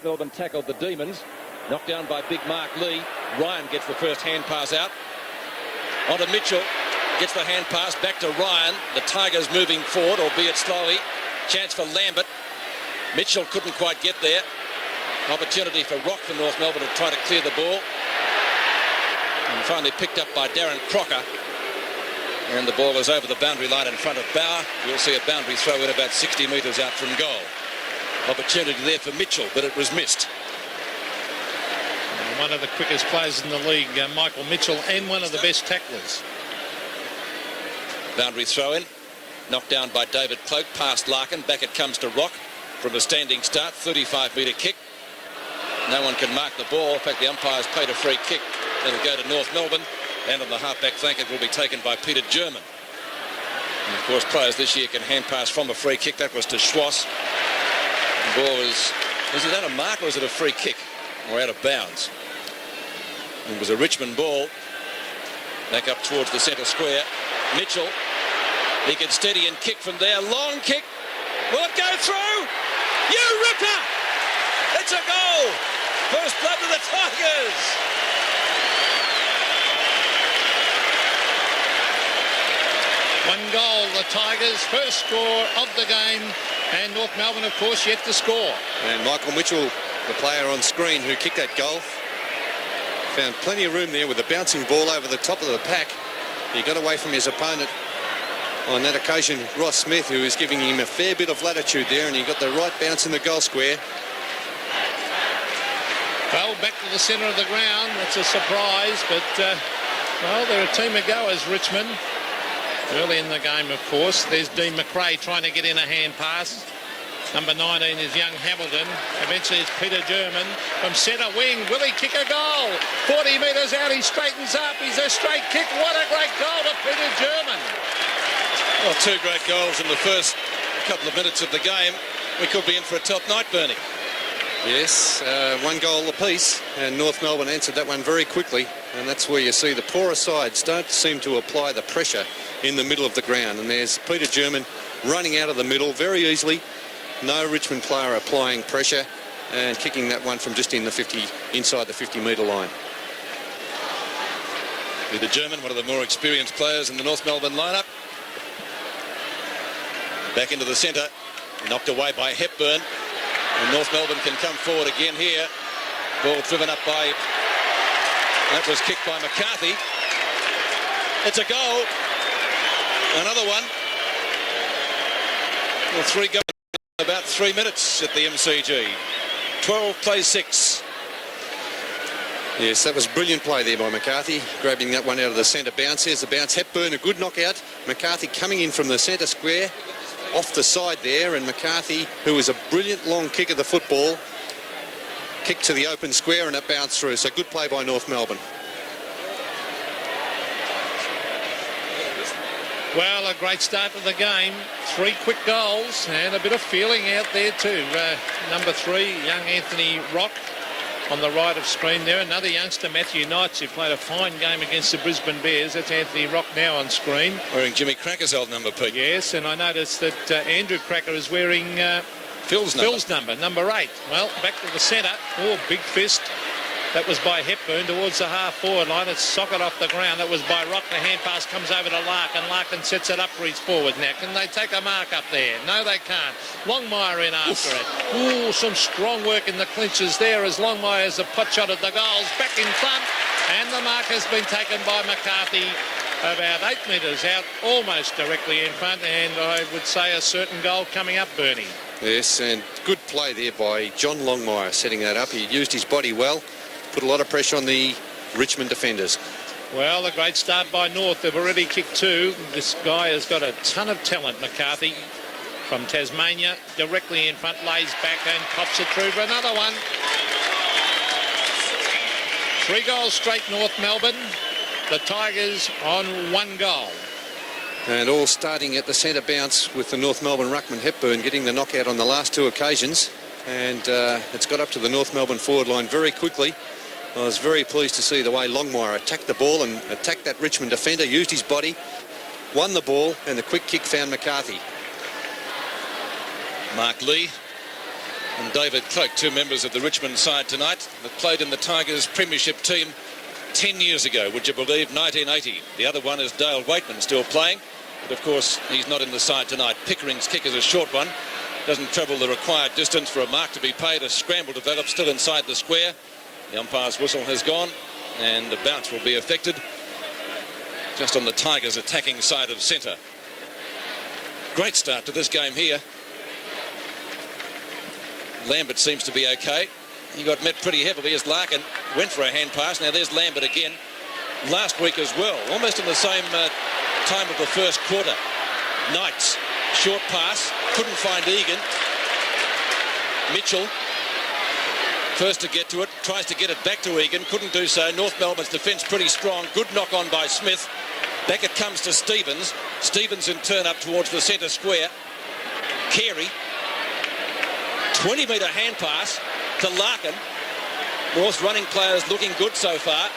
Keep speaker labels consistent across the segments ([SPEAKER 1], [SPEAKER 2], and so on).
[SPEAKER 1] Melbourne tackled the Demons. Knocked down by big Mark Lee. Ryan gets the first hand pass out. Onto Mitchell. Gets the hand pass back to Ryan. The Tigers moving forward, albeit slowly. Chance for Lambert. Mitchell couldn't quite get there. Opportunity for Rock for North Melbourne to try to clear the ball. And finally picked up by Darren Crocker. And the ball is over the boundary line in front of Bauer. We'll see a boundary throw in about 60 metres out from goal. Opportunity there for Mitchell, but it was missed.
[SPEAKER 2] One of the quickest players in the league, Michael Mitchell, and one of the best tacklers.
[SPEAKER 1] Boundary throw in. Knocked down by David Cloak, past Larkin. Back it comes to Rock from a standing start. 35-metre kick. No one can mark the ball. In fact, the umpires played a free kick. It'll go to North Melbourne. And on the half-back flank, it will be taken by Peter German. And of course, players this year can hand pass from a free kick. That was to Schwass. The ball was it out of mark or was it a free kick? Or out of bounds? It was a Richmond ball. Back up towards the centre square. Mitchell. He can steady and kick from there. Long kick. Will it go through? You ripper! It's a goal! First blood to the Tigers!
[SPEAKER 2] One goal, the Tigers, first score of the game, and North Melbourne, of course, yet to score.
[SPEAKER 3] And Michael Mitchell, the player on screen who kicked that goal, found plenty of room there with a bouncing ball over the top of the pack. He got away from his opponent. On that occasion, Ross Smith, who was giving him a fair bit of latitude there, and he got the right bounce in the goal square.
[SPEAKER 2] Well, back to the centre of the ground. That's a surprise, but, well, they're a team of goers, Richmond. Early in the game, of course. There's Dean McRae trying to get in a hand pass. Number 19 is young Hamilton. Eventually it's Peter German from centre wing. Will he kick a goal? 40 metres out, he straightens up. He's a straight kick. What a great goal to Peter German.
[SPEAKER 1] Well, two great goals in the first couple of minutes of the game. We could be in for a top night, Bernie.
[SPEAKER 3] Yes, one goal apiece, and North Melbourne answered that one very quickly, and that's where you see the poorer sides don't seem to apply the pressure in the middle of the ground. And there's Peter German running out of the middle very easily. No Richmond player applying pressure and kicking that one from just in the 50, inside the 50-metre line.
[SPEAKER 1] Peter German, one of the more experienced players in the North Melbourne lineup. Back into the centre, knocked away by Hepburn. And North Melbourne can come forward again here. Ball driven up by... That was kicked by McCarthy. It's a goal. Another one. Well, three goals in about 3 minutes at the MCG. 12 plays 6.
[SPEAKER 3] Yes, that was brilliant play there by McCarthy, grabbing that one out of the centre bounce. Here's the bounce. Hepburn, a good knockout. McCarthy coming in from the centre square, off the side there, and McCarthy, who was a brilliant long kick of the football, kicked to the open square and it bounced through. So good play by North Melbourne.
[SPEAKER 2] Well, a great start to the game. 3 quick goals and a bit of feeling out there too. Number 3, young Anthony Rock on the right of screen there. Another youngster, Matthew Knights, who played a fine game against the Brisbane Bears. That's Anthony Rock now on screen.
[SPEAKER 1] Wearing Jimmy Cracker's old number, Pete.
[SPEAKER 2] Yes, and I noticed that Andrew Cracker is wearing
[SPEAKER 1] Phil's
[SPEAKER 2] number, number 8. Well, back to the centre. Oh, big fist. That was by Hepburn towards the half-forward line. It's socket off the ground. That was by Rock. The hand pass comes over to Larkin. Larkin sets it up for his forward now. Can they take a mark up there? No, they can't. Longmire in after it. Ooh, some strong work in the clinches there as Longmire has a pot shot at the goals. Back in front. And the mark has been taken by McCarthy about 8 metres out, almost directly in front. And I would say a certain goal coming up, Bernie.
[SPEAKER 3] Yes, and good play there by John Longmire setting that up. He used his body well. Put a lot of pressure on the Richmond defenders.
[SPEAKER 2] Well, a great start by North. They've already kicked 2. This guy has got a ton of talent, McCarthy, from Tasmania. Directly in front, lays back and pops it through for another one. 3 goals straight, North Melbourne. The Tigers on 1 goal.
[SPEAKER 3] And all starting at the centre bounce with the North Melbourne ruckman Hepburn getting the knockout on the last 2 occasions. And it's got up to the North Melbourne forward line very quickly. I was very pleased to see the way Longmire attacked the ball and attacked that Richmond defender, used his body, won the ball, and the quick kick found McCarthy.
[SPEAKER 1] Mark Lee and David Cloak, two members of the Richmond side tonight, that played in the Tigers premiership team 10 years ago, would you believe, 1980. The other one is Dale Waitman, still playing, but of course he's not in the side tonight. Pickering's kick is a short one, doesn't travel the required distance for a mark to be paid. A scramble develops still inside the square. The umpire's whistle has gone and the bounce will be affected just on the Tigers' attacking side of centre. Great start to this game here. Lambert seems to be okay. He got met pretty heavily as Larkin went for a hand pass. Now there's Lambert again. Last week as well, almost in the same time of the first quarter. Knights, short pass, couldn't find Egan. Mitchell, first to get to it, tries to get it back to Egan, couldn't do so. North Melbourne's defence pretty strong. Good knock on by Smith. Back it comes to Stevens. Stevens in turn up towards the centre square. Carey, 20-metre hand pass to Larkin. North's running players looking good so far,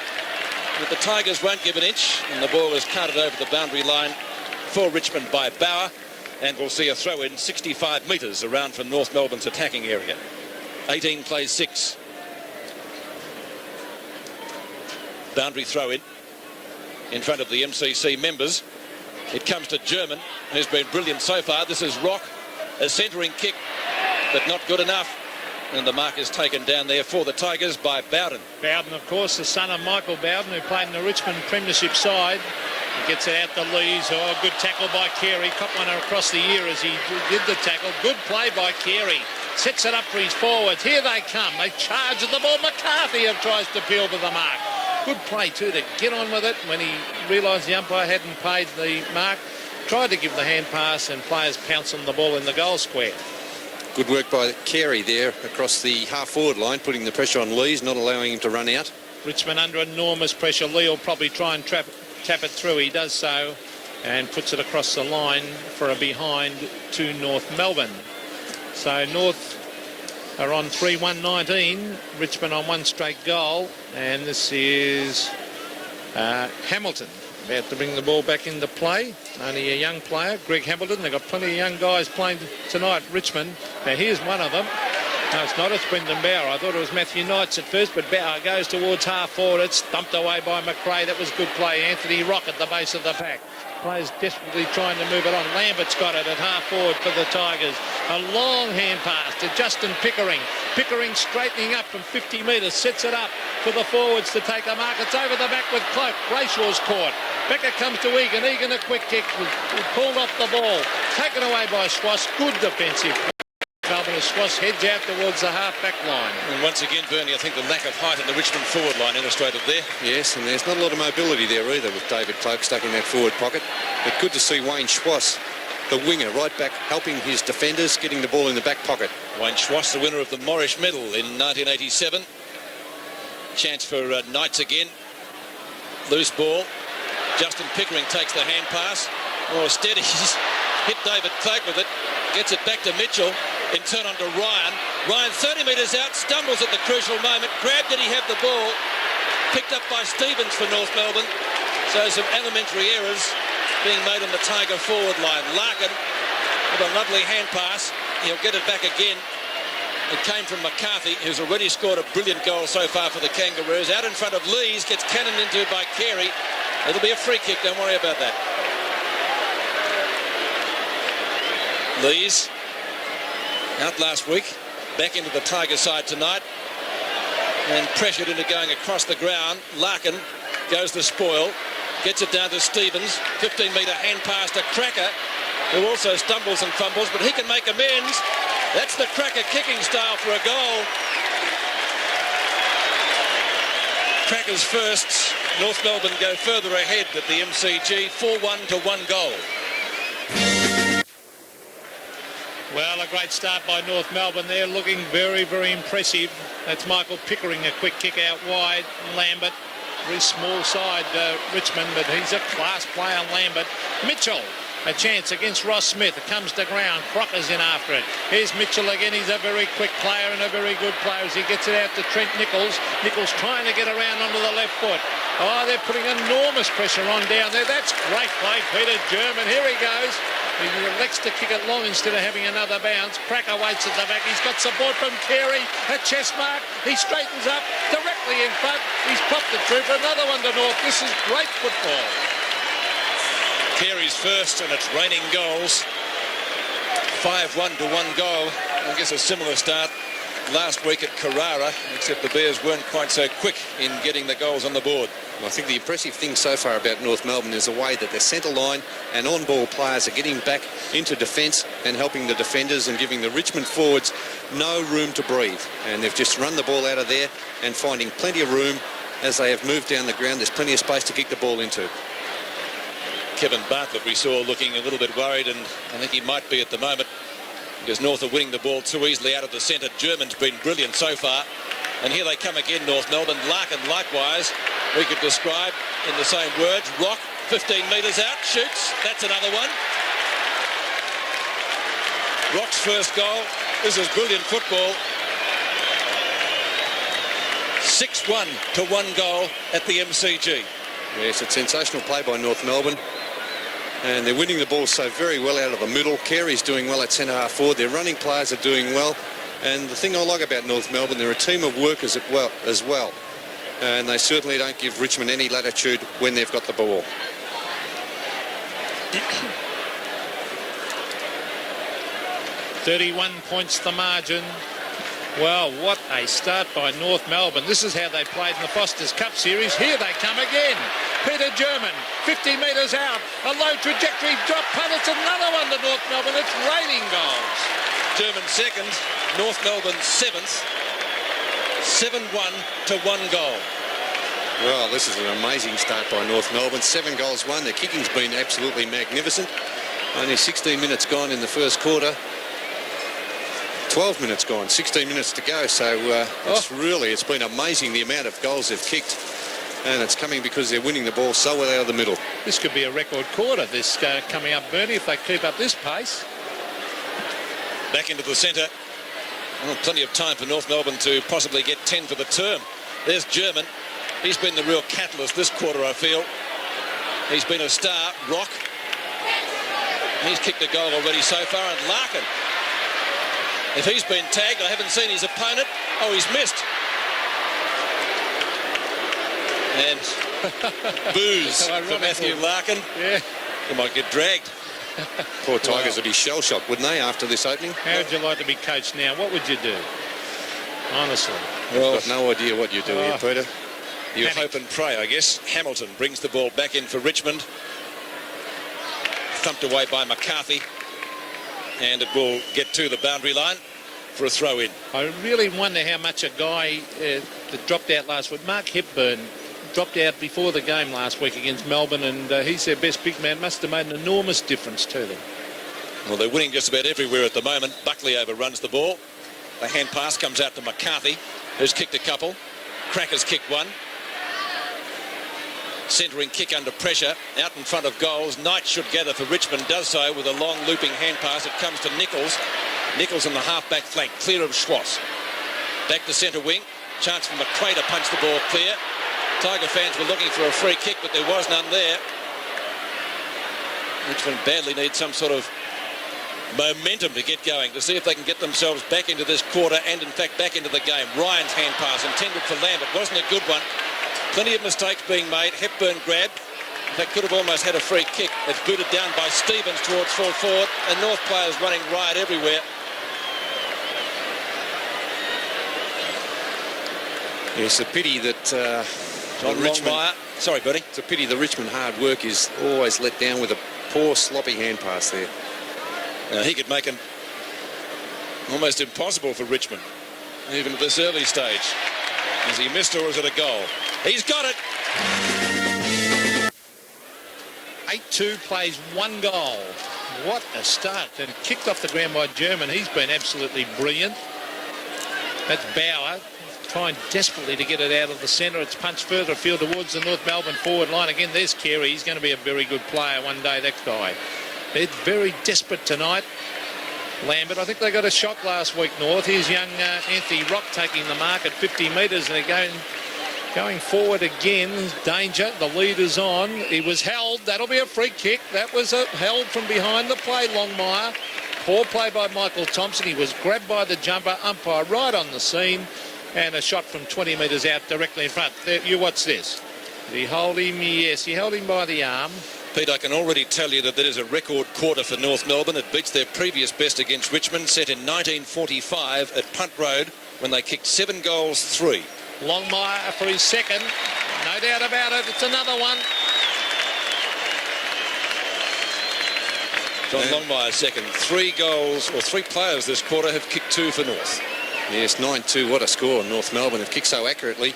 [SPEAKER 1] but the Tigers won't give an inch, and the ball is counted over the boundary line for Richmond by Bauer, and we'll see a throw in 65 metres around from North Melbourne's attacking area. 18 plays 6. Boundary throw in front of the MCC members. It comes to German, who's been brilliant so far. This is Rock, a centering kick, but not good enough. And the mark is taken down there for the Tigers by Bowden.
[SPEAKER 2] Bowden, of course, the son of Michael Bowden, who played in the Richmond premiership side. He gets it out to Lees. Oh, good tackle by Carey. Caught one across the ear as he did the tackle. Good play by Carey. Sets it up for his forwards. Here they come. They charge at the ball. McCarthy tries to peel to the mark. Good play, too, to get on with it when he realised the umpire hadn't paid the mark. Tried to give the hand pass and players pounce on the ball in the goal square.
[SPEAKER 3] Good work by Carey there across the half-forward line, putting the pressure on Lees, not allowing him to run out.
[SPEAKER 2] Richmond under enormous pressure. Lee will probably try and tap it through. He does so and puts it across the line for a behind to North Melbourne. So North are on 3-1-19. Richmond on one straight goal. And this is Hamilton about to bring the ball back into play. Only a young player, Greg Hamilton. They've got plenty of young guys playing tonight, Richmond. Now here's one of them. No, it's not. It's Brendan Bauer. I thought it was Matthew Knights at first, but Bauer goes towards half forward. It's stumped away by McRae. That was good play. Anthony Rock at the base of the pack. Players desperately trying to move it on. Lambert's got it at half forward for the Tigers. A long hand pass to Justin Pickering. Pickering straightening up from 50 metres. Sets it up for the forwards to take a mark. It's over the back with Cloak. Brayshaw's caught. Back it comes to Egan. Egan a quick kick. Pulled off the ball. Taken away by Schwass. Good defensive. Melbourne as Schwass heads out towards the half-back line.
[SPEAKER 1] And once again, Bernie, I think the lack of height in the Richmond forward line illustrated there.
[SPEAKER 3] Yes, and there's not a lot of mobility there either with David Cloak stuck in that forward pocket. But good to see Wayne Schwass, the winger, right back, helping his defenders, getting the ball in the back pocket.
[SPEAKER 1] Wayne Schwass, the winner of the Morrish Medal in 1987. Chance for Knights again. Loose ball. Justin Pickering takes the hand pass. Oh, steady. He's hit David Cloak with it. Gets it back to Mitchell. In turn on to Ryan. Ryan 30 metres out, stumbles at the crucial moment. Grabbed it, he had the ball. Picked up by Stevens for North Melbourne. So some elementary errors being made on the Tiger forward line. Larkin with a lovely hand pass. He'll get it back again. It came from McCarthy, who's already scored a brilliant goal so far for the Kangaroos. Out in front of Lees, gets cannoned into by Carey. It'll be a free kick, don't worry about that. Lees out last week, back into the Tiger side tonight, and pressured into going across the ground. Larkin goes to spoil, gets it down to Stevens. 15-metre hand pass to Cracker, who also stumbles and fumbles, but he can make amends. That's the Cracker kicking style for a goal. Cracker's first. North Melbourne go further ahead at the MCG, 4-1 to 1 goal.
[SPEAKER 2] Well, a great start by North Melbourne. They're looking very, very impressive. That's Michael Pickering, a quick kick out wide. Lambert, very small side Richmond, but he's a class player, Lambert. Mitchell, a chance against Ross Smith. It comes to ground. Crocker's in after it. Here's Mitchell again. He's a very quick player and a very good player as he gets it out to Trent Nichols. Nichols trying to get around onto the left foot. Oh, they're putting enormous pressure on down there. That's great play, Peter German. Here he goes. He elects to kick it long instead of having another bounce. Cracker waits at the back. He's got support from Carey. A chest mark. He straightens up directly in front. He's popped it through for another one to North. This is great football.
[SPEAKER 1] Carey's first, and it's raining goals. 5-1 to 1 goal. I guess a similar start last week at Carrara, except the Bears weren't quite so quick in getting the goals on the board.
[SPEAKER 3] I think the impressive thing so far about North Melbourne is the way that their centre line and on-ball players are getting back into defence and helping the defenders and giving the Richmond forwards no room to breathe. And they've just run the ball out of there and finding plenty of room as they have moved down the ground. There's plenty of space to kick the ball into.
[SPEAKER 1] Kevin Bartlett we saw looking a little bit worried, and I think he might be at the moment, because North are winning the ball too easily out of the centre. German's been brilliant so far. And here they come again, North Melbourne. Larkin, likewise, we could describe in the same words. Rock, 15 metres out, shoots. That's another one. Rock's first goal. This is brilliant football. 6-1 to 1 goal at the MCG.
[SPEAKER 3] Yes, it's sensational play by North Melbourne. And they're winning the ball so very well out of the middle. Carey's doing well at centre half forward. Their running players are doing well. And the thing I like about North Melbourne, they're a team of workers as well. And they certainly don't give Richmond any latitude when they've got the ball.
[SPEAKER 2] .31 points the margin. Well, what a start by North Melbourne. This is how they played in the Foster's Cup Series. Here they come again. Peter German, 50 metres out. A low trajectory drop punt. It's another one to North Melbourne. It's raining goals.
[SPEAKER 1] German second, North Melbourne seventh. 7-1 to 1 goal.
[SPEAKER 3] Well, this is an amazing start by North Melbourne. 7 goals won. Their kicking's been absolutely magnificent. Only 16 minutes gone in the first quarter. 12 minutes gone, 16 minutes to go. So it's been amazing the amount of goals they've kicked. And it's coming because they're winning the ball so well out of the middle.
[SPEAKER 2] This could be a record quarter, this coming up, Bernie, if they keep up this pace.
[SPEAKER 1] Back into the centre. Well, plenty of time for North Melbourne to possibly get 10 for the term. There's German. He's been the real catalyst this quarter, I feel. He's been a star. Rock. He's kicked a goal already so far. And Larkin. If he's been tagged, I haven't seen his opponent. Oh, he's missed. And booze for Matthew Larkin.
[SPEAKER 2] Yeah.
[SPEAKER 1] He might get dragged.
[SPEAKER 3] Poor Tigers would be shell-shocked, wouldn't they, after this opening?
[SPEAKER 2] How would you like to be coached now? What would you do? Honestly.
[SPEAKER 3] Well, I've got no idea what you do here, Peter.
[SPEAKER 1] You hope and pray, I guess. Hamilton brings the ball back in for Richmond. Thumped away by McCarthy. And it will get to the boundary line for a throw-in.
[SPEAKER 2] I really wonder how much a guy that dropped out last week, Mark Hepburn, dropped out before the game last week against Melbourne, and he's their best big man. Must have made an enormous difference to them.
[SPEAKER 1] Well, they're winning just about everywhere at the moment. Buckley overruns the ball. The hand pass comes out to McCarthy, who's kicked a couple. Cracker's kicked one. Centering kick under pressure, out in front of goals. Knight should gather for Richmond, does so with a long looping hand pass. It comes to Nichols. Nichols on the half-back flank, clear of Schwartz. Back to centre wing. Chance for McRae to punch the ball clear. Tiger fans were looking for a free kick, but there was none there. Richmond badly needs some sort of momentum to get going, to see if they can get themselves back into this quarter and, in fact, back into the game. Ryan's hand pass intended for Lambert. Wasn't a good one. Plenty of mistakes being made. Hepburn grabbed. In fact, could have almost had a free kick. It's booted down by Stevens towards full forward, and North players running riot everywhere.
[SPEAKER 3] It's a pity that
[SPEAKER 1] Richmond. Sorry, buddy.
[SPEAKER 3] It's a pity the Richmond hard work is always let down with a poor, sloppy hand pass there.
[SPEAKER 1] He could make it almost impossible for Richmond, even at this early stage. Is he missed, or is it a goal? He's got it.
[SPEAKER 2] 8-2 plays 1 goal. What a start. And kicked off the ground by German. He's been absolutely brilliant. That's Bauer trying desperately to get it out of the centre. It's punched further afield towards the North Melbourne forward line. Again, there's Carey. He's going to be a very good player one day, that guy. They're very desperate tonight. Lambert, I think they got a shock last week, North. Here's young Anthony Rock taking the mark at 50 metres, and they're going Going forward again, danger. The lead is on. He was held. That'll be a free kick. That was held from behind the play, Longmire. Poor play by Michael Thompson. He was grabbed by the jumper. Umpire right on the scene. And a shot from 20 metres out directly in front. There, you watch this. Did he hold him? Yes, he held him by the arm.
[SPEAKER 1] Pete, I can already tell you that is a record quarter for North Melbourne. It beats their previous best against Richmond, set in 1945 at Punt Road when they kicked 7 goals, 3.
[SPEAKER 2] Longmire for his second. No doubt about it. It's another one.
[SPEAKER 1] John Longmire's second. 3 goals, or 3 players this quarter have kicked 2 for North.
[SPEAKER 3] Yes, 9-2. What a score. North Melbourne have kicked so accurately.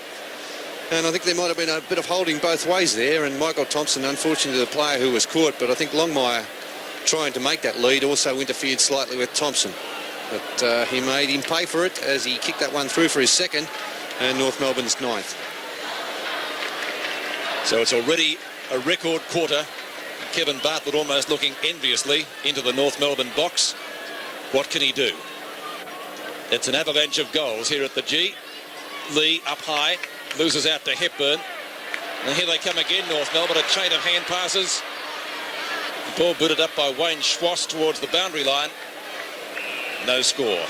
[SPEAKER 3] And I think there might have been a bit of holding both ways there. And Michael Thompson, unfortunately, the player who was caught. But I think Longmire, trying to make that lead, also interfered slightly with Thompson. But he made him pay for it as he kicked that one through for his second. And North Melbourne's 9th.
[SPEAKER 1] So it's already a record quarter. Kevin Bartlett almost looking enviously into the North Melbourne box. What can he do? It's an avalanche of goals here at the G. Lee up high, loses out to Hepburn. And here they come again, North Melbourne, a chain of hand passes. The ball booted up by Wayne Schwass towards the boundary line. No score.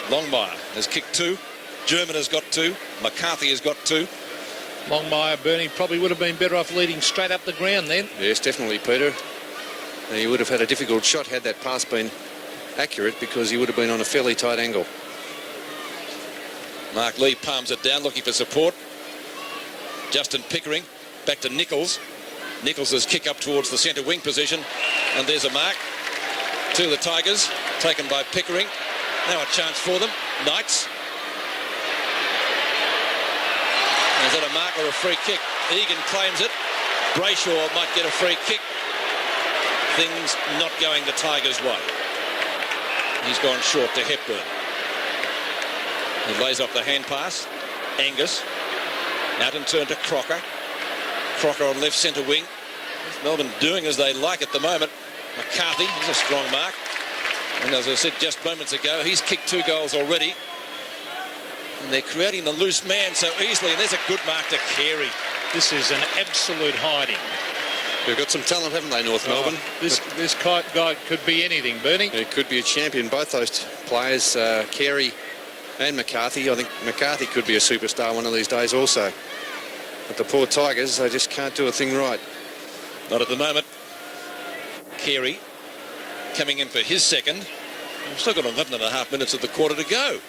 [SPEAKER 1] Longmire has kicked 2. German has got 2. McCarthy has got 2.
[SPEAKER 2] Longmire, Bernie, probably would have been better off leading straight up the ground then.
[SPEAKER 3] Yes, definitely, Peter. He would have had a difficult shot had that pass been accurate because he would have been on a fairly tight angle.
[SPEAKER 1] Mark Lee palms it down, looking for support. Justin Pickering back to Nichols. Nichols' kick up towards the centre wing position. And there's a mark to the Tigers, taken by Pickering. Now a chance for them. Knights. Is that a mark or a free kick? Egan claims it. Brayshaw might get a free kick. Things not going the Tigers' way. He's gone short to Hepburn. He lays off the hand pass. Angus. Out and turn to Crocker. Crocker on left centre wing. Melbourne doing as they like at the moment. McCarthy is a strong mark. And as I said just moments ago, he's kicked 2 goals already. And they're creating the loose man so easily. And there's a good mark to Carey.
[SPEAKER 2] This is an absolute hiding.
[SPEAKER 3] They've got some talent, haven't they, North Melbourne?
[SPEAKER 2] This guy could be anything, Bernie.
[SPEAKER 3] It could be a champion, both those players, Carey and McCarthy. I think McCarthy could be a superstar one of these days also. But the poor Tigers, they just can't do a thing right.
[SPEAKER 1] Not at the moment. Carey coming in for his second. We've still got 11.5 minutes of the quarter to go.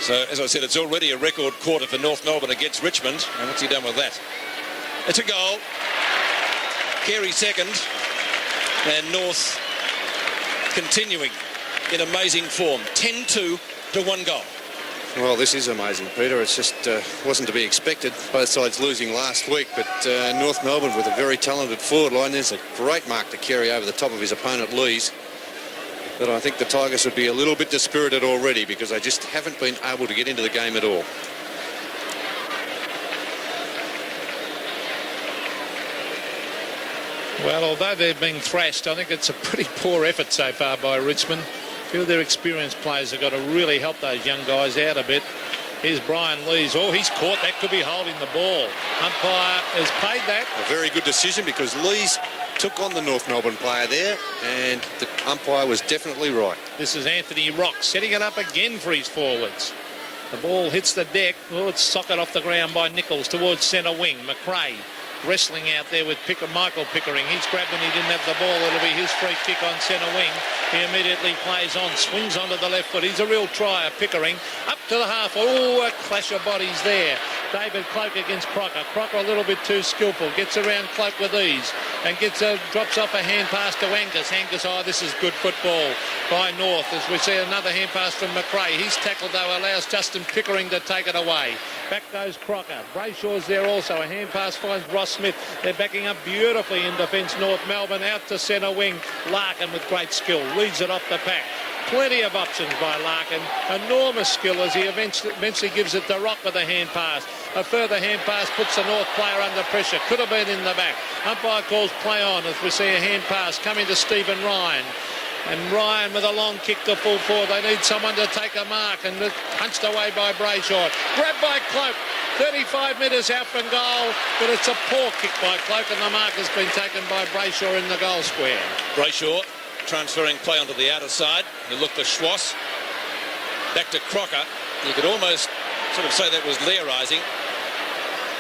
[SPEAKER 1] So, as I said, it's already a record quarter for North Melbourne against Richmond. And what's he done with that? It's a goal. Carey second. And North continuing in amazing form. 10-2 to 1 goal.
[SPEAKER 3] Well, this is amazing, Peter. It's just wasn't to be expected. Both sides losing last week, but North Melbourne with a very talented forward line. There's a great mark to Carey over the top of his opponent, Lees. But I think the Tigers would be a little bit dispirited already because they just haven't been able to get into the game at all.
[SPEAKER 2] Well, although they've been thrashed, I think it's a pretty poor effort so far by Richmond. A few of their experienced players have got to really help those young guys out a bit. Here's Brian Lees. Oh, he's caught. That could be holding the ball. Umpire has paid that.
[SPEAKER 3] A very good decision because Lees took on the North Melbourne player there and the umpire was definitely right.
[SPEAKER 2] This is Anthony Rock setting it up again for his forwards. The ball hits the deck. Oh, it's socket off the ground by Nichols towards centre wing. McRae wrestling out there with Michael Pickering. He's grabbed and he didn't have the ball. It'll be his free kick on centre wing. He immediately plays on, swings onto the left foot. He's a real trier, Pickering. Up to the half. Oh, a clash of bodies there. David Cloak against Crocker. Crocker a little bit too skillful. Gets around Cloak with ease and drops off a hand pass to Angus. Angus, oh, this is good football by North as we see another hand pass from McRae. He's tackled though, allows Justin Pickering to take it away. Back goes Crocker. Brayshaw's there also. A hand pass finds Ross Smith. They're backing up beautifully in defence. North Melbourne out to centre wing. Larkin with great skill leads it off the pack. Plenty of options by Larkin. Enormous skill as he eventually gives it to Rock with a hand pass. A further hand pass puts the North player under pressure. Could have been in the back. Umpire calls play on as we see a hand pass coming to Stephen Ryan. And Ryan with a long kick to full forward. They need someone to take a mark, and it's punched away by Brayshaw. Grabbed by Cloak. 35 metres out from goal, but it's a poor kick by Cloak, and the mark has been taken by Brayshaw in the goal square.
[SPEAKER 1] Brayshaw transferring play onto the outer side. You look for Schwass. Back to Crocker. You could almost sort of say that was Learising.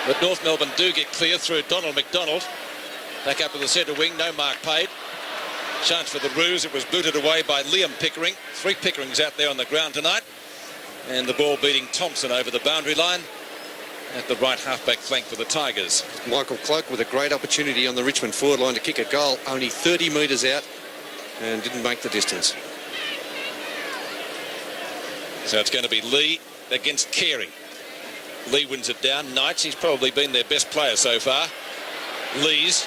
[SPEAKER 1] But North Melbourne do get clear through Donald McDonald. Back up to the centre wing, no mark paid. Chance for the Roos. It was booted away by Liam Pickering. 3 Pickerings out there on the ground tonight. And the ball beating Thompson over the boundary line at the right half-back flank for the Tigers.
[SPEAKER 3] Michael Cloak with a great opportunity on the Richmond forward line to kick a goal, only 30 metres out, and didn't make the distance.
[SPEAKER 1] So it's going to be Lee against Carey. Lee wins it down. Knights, he's probably been their best player so far. Lees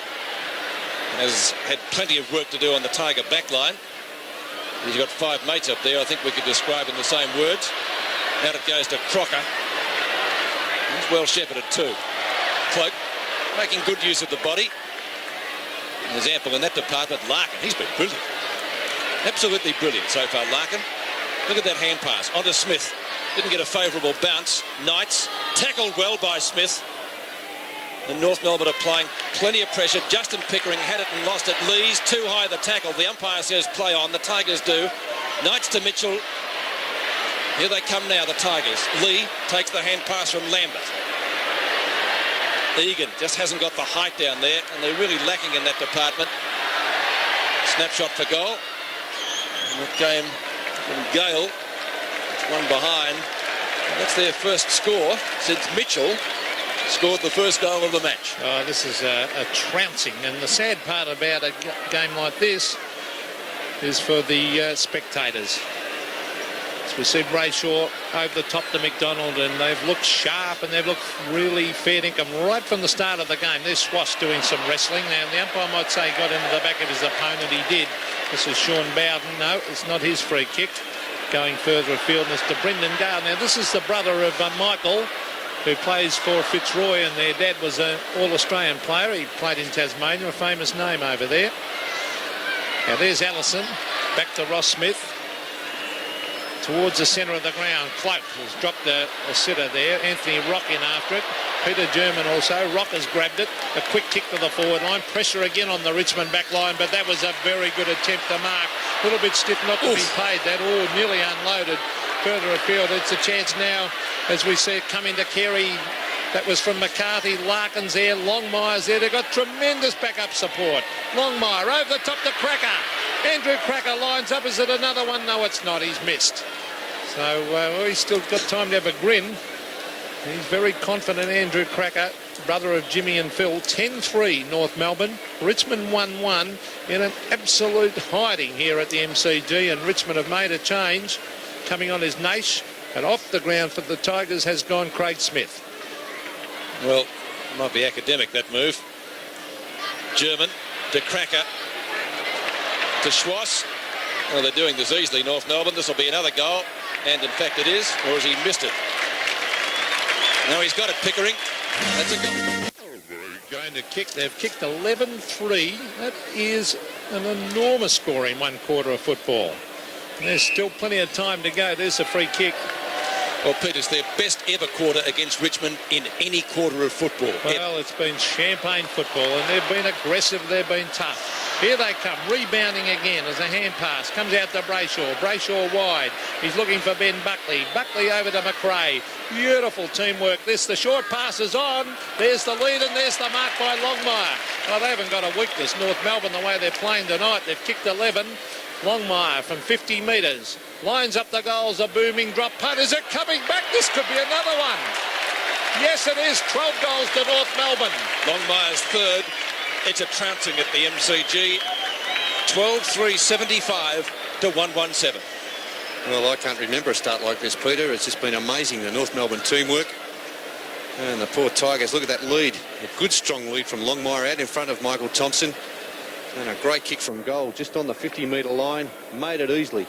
[SPEAKER 1] has had plenty of work to do on the Tiger backline. He's got 5 mates up there, I think we could describe in the same words. Out it goes to Crocker. He's well shepherded too. Cloak making good use of the body. And there's ample in that department. Larkin, he's been brilliant. Absolutely brilliant so far, Larkin. Look at that hand pass onto Smith. Didn't get a favourable bounce. Knights tackled well by Smith. And North Melbourne applying plenty of pressure. Justin Pickering had it and lost it. Lee's too high the tackle. The umpire says play on. The Tigers do. Knights to Mitchell. Here they come now, the Tigers. Lee takes the hand pass from Lambert. Egan just hasn't got the height down there, and they're really lacking in that department. Snapshot for goal. And that came from Gale. It's one behind. And that's their first score since Mitchell scored the first goal of the match.
[SPEAKER 2] Oh, this is a trouncing, and the sad part about a game like this is for the spectators. We see Brayshaw over the top to McDonald, and they've looked sharp and they've looked really fair dinkum right from the start of the game. There's Schwass doing some wrestling. Now, the umpire might say he got into the back of his opponent. He did. This is Sean Bowden. No, it's not his free kick. Going further afield, and it's to Brendan Gale. Now, this is the brother of Michael, who plays for Fitzroy, and their dad was an All-Australian player. He played in Tasmania, a famous name over there. Now, there's Allison. Back to Ross Smith. Towards the centre of the ground. Cloak has dropped a sitter there. Anthony Rock in after it. Peter German also. Rock has grabbed it. A quick kick to the forward line. Pressure again on the Richmond back line, but that was a very good attempt to mark. A little bit stiff not to be paid. That all nearly unloaded. Further afield. It's a chance now as we see it come into Carey. That was from McCarthy. Larkin's there. Longmire's there. They've got tremendous backup support. Longmire over the top to Cracker. Andrew Cracker lines up. Is it another one? No, it's not. He's missed. So well, he's still got time to have a grin. He's very confident, Andrew Cracker, brother of Jimmy and Phil. 10-3 North Melbourne. Richmond 1-1 in an absolute hiding here at the MCG, and Richmond have made a change. Coming on is Naish, and off the ground for the Tigers has gone Craig Smith.
[SPEAKER 1] Well, it might be academic, that move. German to Cracker to Schwass. Well, they're doing this easily, North Melbourne. This will be another goal, and in fact it is. Or has he missed it? No, he's got it, Pickering. That's a goal.
[SPEAKER 2] Going to kick. They've kicked 11-3. That is an enormous score in one quarter of football. And there's still plenty of time to go. There's a free kick.
[SPEAKER 1] Well, Pete, it's their best ever quarter against Richmond in any quarter of football.
[SPEAKER 2] Well, it's been champagne football, and they've been aggressive, they've been tough. Here they come, rebounding again as a hand pass. Comes out to Brayshaw. Brayshaw wide. He's looking for Ben Buckley. Buckley over to McRae. Beautiful teamwork. This, the short pass is on. There's the lead, and there's the mark by Longmire. Well, they haven't got a weakness, North Melbourne, the way they're playing tonight. They've kicked 11. Longmire from 50 metres. Lines up the goals, a booming drop punt. Is it coming back? This could be another one. Yes, it is. 12 goals to North Melbourne.
[SPEAKER 1] Longmire's third. It's a trouncing at the MCG. 12-3-75 to 1-1-7.
[SPEAKER 3] Well, I can't remember a start like this, Peter. It's just been amazing, the North Melbourne teamwork. And the poor Tigers, look at that lead. A good, strong lead from Longmire out in front of Michael Thompson. And a great kick from goal, just on the 50-metre line. Made it easily.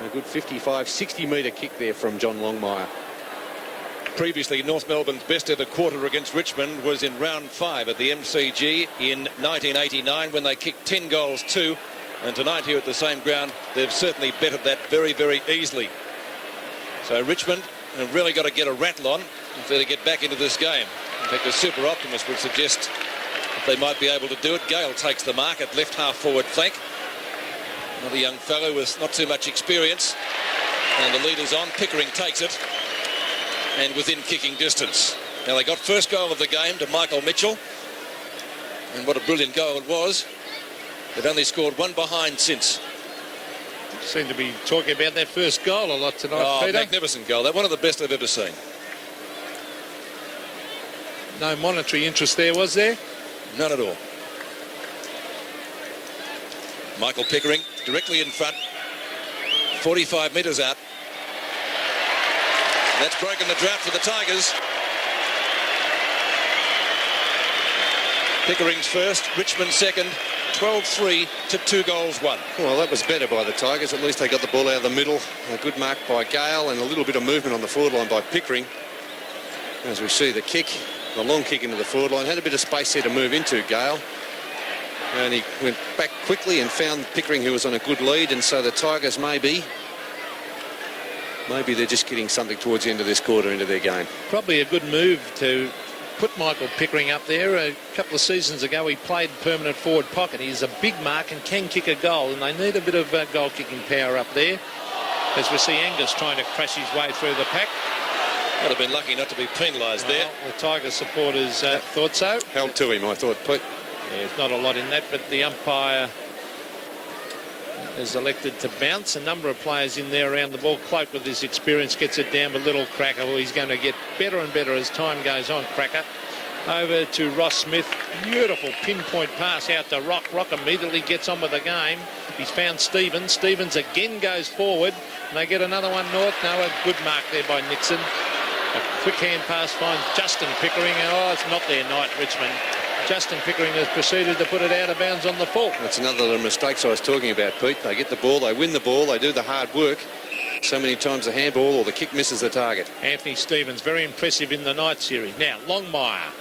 [SPEAKER 3] A good 55, 60-metre kick there from John Longmire.
[SPEAKER 1] Previously, North Melbourne's best ever quarter against Richmond was in round 5 at the MCG in 1989 when they kicked 10 goals to And tonight here at the same ground, they've certainly bettered that very, very easily. So Richmond have really got to get a rattle on if they're to get back into this game. In fact, the super optimist would suggest that they might be able to do it. Gale takes the mark at left half forward flank. Another young fellow with not too much experience. And the leader's on. Pickering takes it. And within kicking distance. Now they got first goal of the game to Michael Mitchell. And what a brilliant goal it was. They've only scored one behind since.
[SPEAKER 2] Seem to be talking about that first goal a lot tonight,
[SPEAKER 1] Oh,
[SPEAKER 2] Peter.
[SPEAKER 1] magnificent goal. That's one of the best I've ever seen.
[SPEAKER 2] No monetary interest there, was there?
[SPEAKER 1] None at all. Michael Pickering directly in front. 45 metres out. That's broken the drought for the Tigers. Pickering's first, Richmond second. 12-3 to 2 goals won.
[SPEAKER 3] Well, that was better by the Tigers. At least they got the ball out of the middle. A good mark by Gale and a little bit of movement on the forward line by Pickering. As we see the kick, the long kick into the forward line. Had a bit of space there to move into, Gale. And he went back quickly and found Pickering, who was on a good lead. And so the Tigers maybe they're just getting something towards the end of this quarter into their game.
[SPEAKER 2] Probably a good move to put Michael Pickering up there. A couple of seasons ago he played permanent forward pocket. He's a big mark and can kick a goal, and they need a bit of goal kicking power up there, as we see Angus trying to crash his way through the pack.
[SPEAKER 1] Would have been lucky not to be penalised there.
[SPEAKER 2] The Tiger supporters thought so.
[SPEAKER 3] Held to him, I thought, Pete.
[SPEAKER 2] Yeah, there's not a lot in that, but the umpire is elected to bounce. A number of players in there around the ball. Cloak, with his experience, gets it down, but little Cracker, well, he's going to get better and better as time goes on. Cracker over to Ross Smith. Beautiful pinpoint pass out to Rock. Rock immediately gets on with the game. He's found Stevens. Stevens again goes forward, and they get another one north. No, a good mark there by Nixon. A quick hand pass finds Justin Pickering. Oh, it's not their night, Richmond. Justin Pickering has proceeded to put it out of bounds on the full.
[SPEAKER 3] That's another of the mistakes I was talking about, Pete. They get the ball, they win the ball, they do the hard work. So many times the handball or the kick misses the target.
[SPEAKER 2] Anthony Stevens, very impressive in the night series. Now, Longmire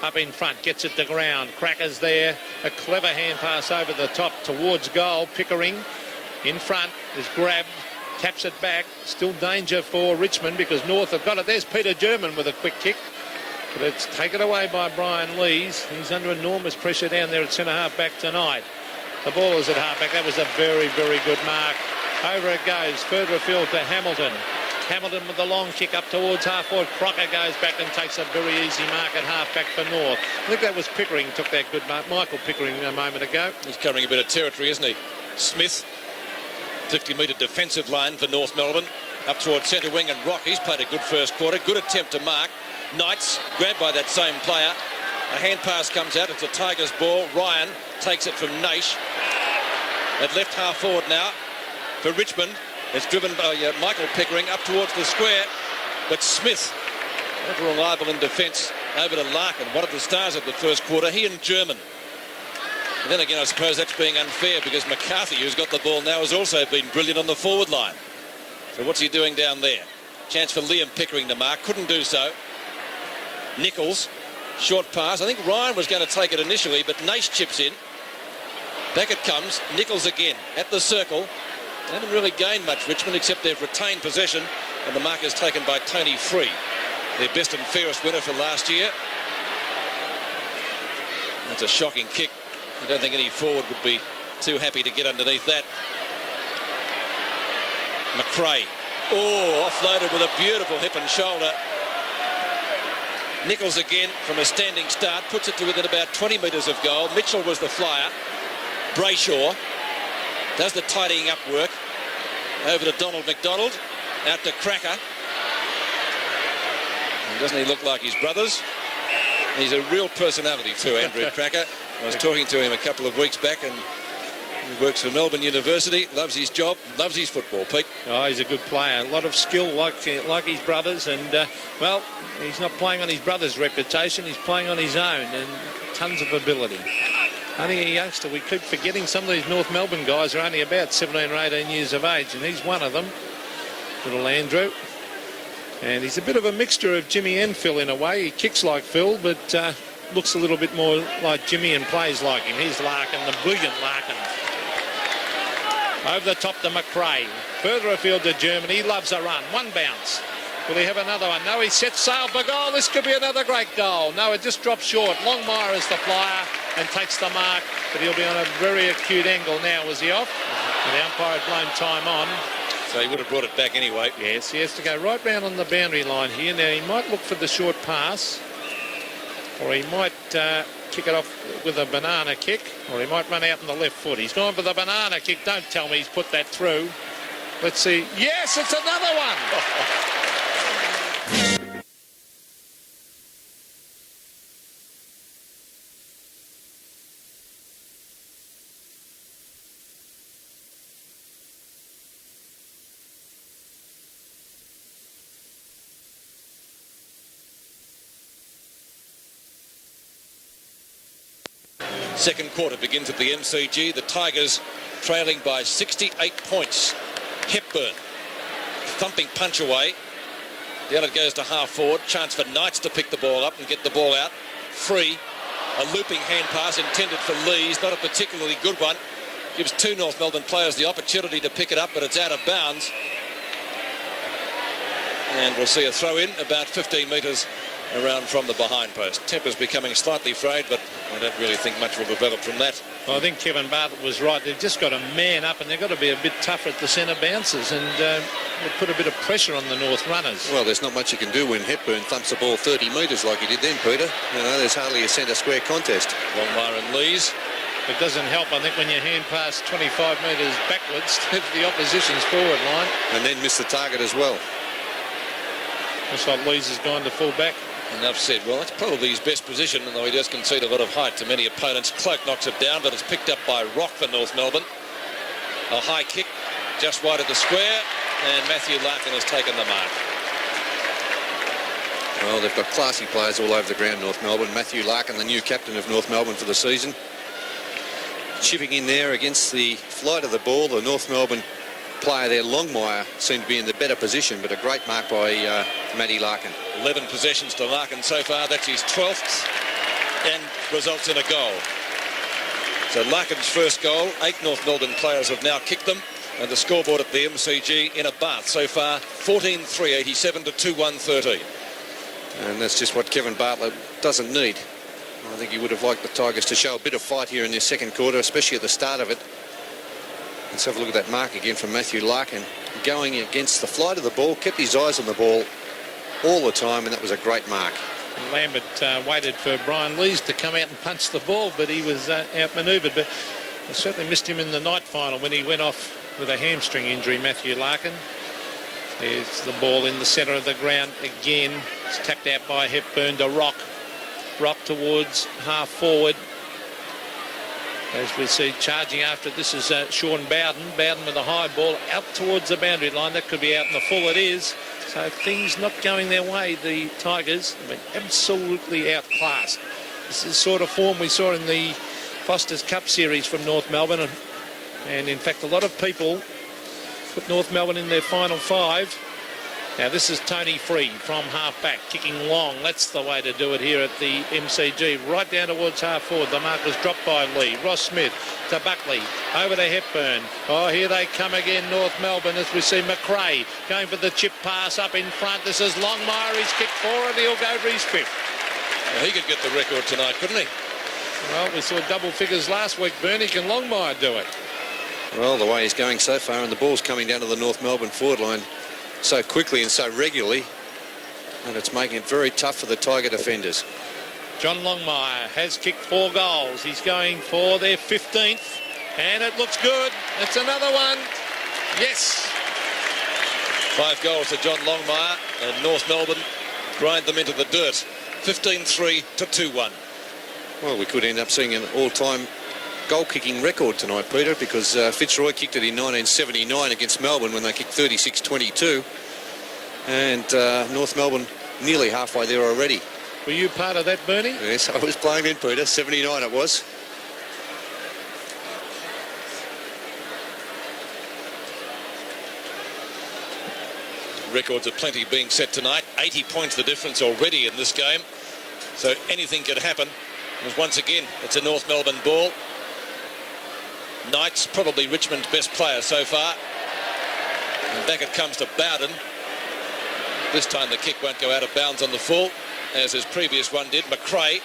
[SPEAKER 2] up in front, gets it to ground. Cracker's there. A clever hand pass over the top towards goal. Pickering in front is grabbed, taps it back. Still danger for Richmond because North have got it. There's Peter German with a quick kick. But it's taken away by Brian Lees. He's under enormous pressure down there at centre-half back tonight. The ball is at half-back. That was a very, very good mark. Over it goes. Further afield to Hamilton. Hamilton with the long kick up towards half-forward. Crocker goes back and takes a very easy mark at half-back for North. I think that was Pickering took that good mark. Michael Pickering a moment ago.
[SPEAKER 1] He's covering a bit of territory, isn't he? Smith, 50-metre defensive line for North Melbourne. Up towards centre wing, and Rock. He's played a good first quarter. Good attempt to mark. Knights grabbed by that same player. A hand pass comes out. It's a Tigers ball. Ryan takes it from Naish. At left half forward now for Richmond. It's driven by Michael Pickering up towards the square. But Smith, not reliable in defence, over to Larkin, one of the stars of the first quarter. He and German. And then again, I suppose that's being unfair because McCarthy, who's got the ball now, has also been brilliant on the forward line. So what's he doing down there? Chance for Liam Pickering to mark. Couldn't do so. Nichols, short pass. I think Ryan was going to take it initially, but Naish chips in. Back it comes. Nichols again at the circle. They haven't really gained much, Richmond, except they've retained possession, and the mark is taken by Tony Free, their best and fairest winner for last year. That's a shocking kick. I don't think any forward would be too happy to get underneath that. McRae. Oh, offloaded with a beautiful hip and shoulder. Nichols again from a standing start, puts it to within about 20 metres of goal. Mitchell was the flyer. Brayshaw does the tidying up work. Over to Donald McDonald. Out to Cracker. And doesn't he look like his brothers? He's a real personality too, Andrew Cracker. I was talking to him a couple of weeks back, and he works for Melbourne University, loves his job, loves his football, Pete.
[SPEAKER 2] Oh, he's a good player. A lot of skill like his brothers. And, well, he's not playing on his brother's reputation. He's playing on his own, and tons of ability. Only a youngster. We keep forgetting some of these North Melbourne guys are only about 17 or 18 years of age, and he's one of them, little Andrew. And he's a bit of a mixture of Jimmy and Phil in a way. He kicks like Phil, but looks a little bit more like Jimmy and plays like him. Here's Larkin, the brilliant Larkin. Over the top to McRae. Further afield to Germany. He loves a run. One bounce. Will he have another one? No, he sets sail for goal. This could be another great goal. No, it just drops short. Longmire is the flyer and takes the mark, but he'll be on a very acute angle now. Was he off? And the umpire had blown time on.
[SPEAKER 1] So he would have brought it back anyway.
[SPEAKER 2] Yes, he has to go right round on the boundary line here. Now, he might look for the short pass, or he might kick it off with a banana kick, or he might run out on the left foot. He's gone for the banana kick. Don't tell me he's put that through. Let's see. Yes, it's another one.
[SPEAKER 1] Second quarter begins at the MCG. The Tigers trailing by 68 points. Hepburn, thumping punch away. Down it goes to half forward. Chance for Knights to pick the ball up and get the ball out. Free. A looping hand pass intended for Lees. Not a particularly good one. Gives two North Melbourne players the opportunity to pick it up, but it's out of bounds. And we'll see a throw in about 15 metres around from the behind post. Temper's becoming slightly frayed, but I don't really think much will develop from that.
[SPEAKER 2] Well, I think Kevin Bartlett was right. They've just got to man up, and they've got to be a bit tougher at the centre bounces, and will put a bit of pressure on the North runners.
[SPEAKER 3] Well, there's not much you can do when Hepburn thumps the ball 30 metres like he did then, Peter. You know, there's hardly a centre square contest.
[SPEAKER 1] Longmire and Lees.
[SPEAKER 2] It doesn't help, I think, when you hand pass 25 metres backwards to the opposition's forward line.
[SPEAKER 3] And then miss the target as well.
[SPEAKER 2] Looks like Lees has gone to full back.
[SPEAKER 1] And they've said, well, that's probably his best position, although he does concede a lot of height to many opponents. Cloak knocks it down, but it's picked up by Rock for North Melbourne. A high kick just wide of the square, and Matthew Larkin has taken the mark.
[SPEAKER 3] Well, they've got classy players all over the ground, North Melbourne. Matthew Larkin, the new captain of North Melbourne for the season. Chipping in there against the flight of the ball. The North Melbourne player there, Longmire, seemed to be in the better position, but a great mark by Matty Larkin.
[SPEAKER 1] 11 possessions to Larkin so far. That's his 12th and results in a goal. So Larkin's first goal. 8 North Melbourne players have now kicked them, and the scoreboard at the MCG in a bath so far, 14-3, 87 to 2-1-13.
[SPEAKER 3] And that's just what Kevin Bartlett doesn't need. I think he would have liked the Tigers to show a bit of fight here in this second quarter, especially at the start of it. Let's have a look at that mark again from Matthew Larkin. Going against the flight of the ball, kept his eyes on the ball all the time, and that was a great mark.
[SPEAKER 2] Lambert waited for Brian Lees to come out and punch the ball, but he was outmanoeuvred. But I certainly missed him in the night final when he went off with a hamstring injury, Matthew Larkin. There's the ball in the centre of the ground again. It's tapped out by Hepburn to Rock. Rock towards half forward. As we see charging after this is Sean Bowden. Bowden with a high ball out towards the boundary line. That could be out in the full. It is. So things not going their way. The Tigers have been absolutely outclassed. This is sort of form we saw in the Foster's Cup series from North Melbourne. And in fact, a lot of people put North Melbourne in their final 5. Now this is Tony Free from half back, kicking long. That's the way to do it here at the MCG. Right down towards half forward. The mark was dropped by Lee. Ross Smith to Buckley. Over to Hepburn. Oh, here they come again, North Melbourne, as we see McRae going for the chip pass up in front. This is Longmire. He's kicked 4 and he'll go for his 5th.
[SPEAKER 1] Well, he could get the record tonight, couldn't he?
[SPEAKER 2] Well, we saw double figures last week. Bernie, can Longmire do it?
[SPEAKER 3] Well, the way he's going so far, and the ball's coming down to the North Melbourne forward line so quickly and so regularly, and it's making it very tough for the Tiger defenders.
[SPEAKER 2] John Longmire has kicked 4 goals. He's going for their 15th, and it looks good. It's another one. Yes.
[SPEAKER 1] 5 goals to John Longmire, and North Melbourne grind them into the dirt. 15-3 to 2-1.
[SPEAKER 3] Well, we could end up seeing an all-time goal-kicking record tonight, Peter, because Fitzroy kicked it in 1979 against Melbourne when they kicked 36-22, and North Melbourne nearly halfway there already.
[SPEAKER 2] Were you part of that, Bernie?
[SPEAKER 3] Yes, I was playing in, Peter. 79 it was.
[SPEAKER 1] Records of plenty being set tonight. 80 points the difference already in this game, so anything could happen. As once again, it's a North Melbourne ball. Knight's probably Richmond's best player so far. And back it comes to Bowden. This time the kick won't go out of bounds on the full, as his previous one did. McRae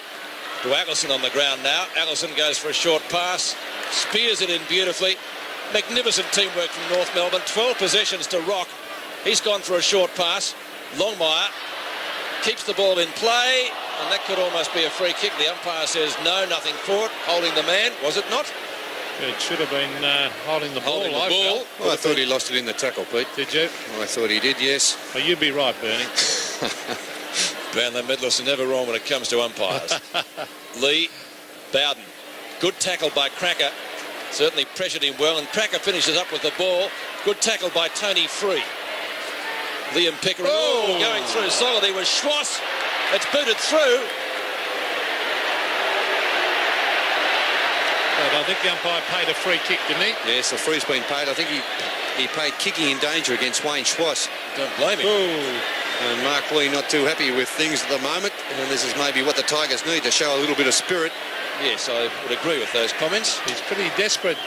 [SPEAKER 1] to Allison on the ground now. Allison goes for a short pass, spears it in beautifully. Magnificent teamwork from North Melbourne. 12 possessions to Rock. He's gone for a short pass. Longmire keeps the ball in play, and that could almost be a free kick. The umpire says no, nothing for it. Holding the man, was it not?
[SPEAKER 2] It should have been holding the ball.
[SPEAKER 1] Holding the ball.
[SPEAKER 3] Well, I thought he lost it in the tackle, Pete.
[SPEAKER 2] Did you?
[SPEAKER 3] I thought he did, yes.
[SPEAKER 2] Well, you'd be right, Bernie.
[SPEAKER 1] Brownlow medalists are never wrong when it comes to umpires. Lee, Bowden. Good tackle by Cracker. Certainly pressured him well, and Cracker finishes up with the ball. Good tackle by Tony Free. Liam Pickering going through solidly with Schwass. It's booted through.
[SPEAKER 2] But I think the umpire paid a free kick, didn't he?
[SPEAKER 3] Yes, the free's been paid. I think he paid kicking in danger against Wayne Schwass.
[SPEAKER 1] Don't blame him.
[SPEAKER 3] And Mark Lee not too happy with things at the moment. And this is maybe what the Tigers need to show a little bit of spirit.
[SPEAKER 1] Yes, I would agree with those comments.
[SPEAKER 2] He's pretty desperate,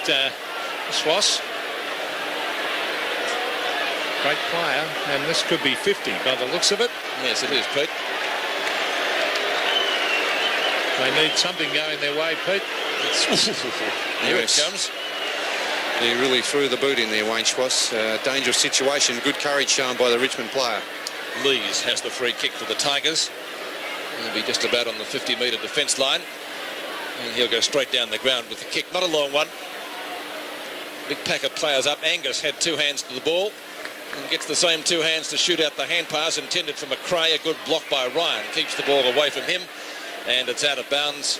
[SPEAKER 2] Schwass. Great player, and this could be 50 by the looks of it.
[SPEAKER 1] Yes, it is, Pete.
[SPEAKER 2] They need something going their way, Pete.
[SPEAKER 1] Here it comes.
[SPEAKER 3] He really threw the boot in there, Wayne Schwass. Dangerous situation. Good courage shown by the Richmond player.
[SPEAKER 1] Lees has the free kick for the Tigers. He'll be just about on the 50-metre defence line. And he'll go straight down the ground with the kick. Not a long one. Big pack of players up. Angus had two hands to the ball and gets the same two hands to shoot out the hand pass intended for McRae. A good block by Ryan. Keeps the ball away from him. And it's out of bounds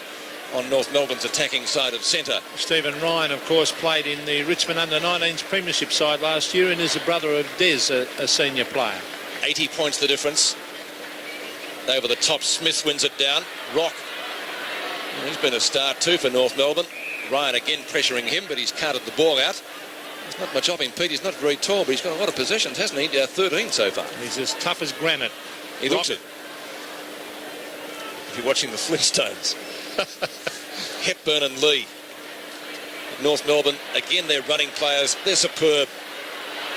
[SPEAKER 1] on North Melbourne's attacking side of centre.
[SPEAKER 2] Stephen Ryan, of course, played in the Richmond under-19s premiership side last year and is the brother of Des, a senior player.
[SPEAKER 1] 80 points the difference. Over the top, Smith wins it down. Rock. He's been a star too for North Melbourne. Ryan again pressuring him, but he's carted the ball out. There's not much of him, Pete. He's not very tall, but he's got a lot of possessions, hasn't he? 13 so far.
[SPEAKER 2] He's as tough as granite.
[SPEAKER 1] He looks it. If you're watching the Flintstones. Hepburn and Lee. North Melbourne, again, they're running players. They're superb.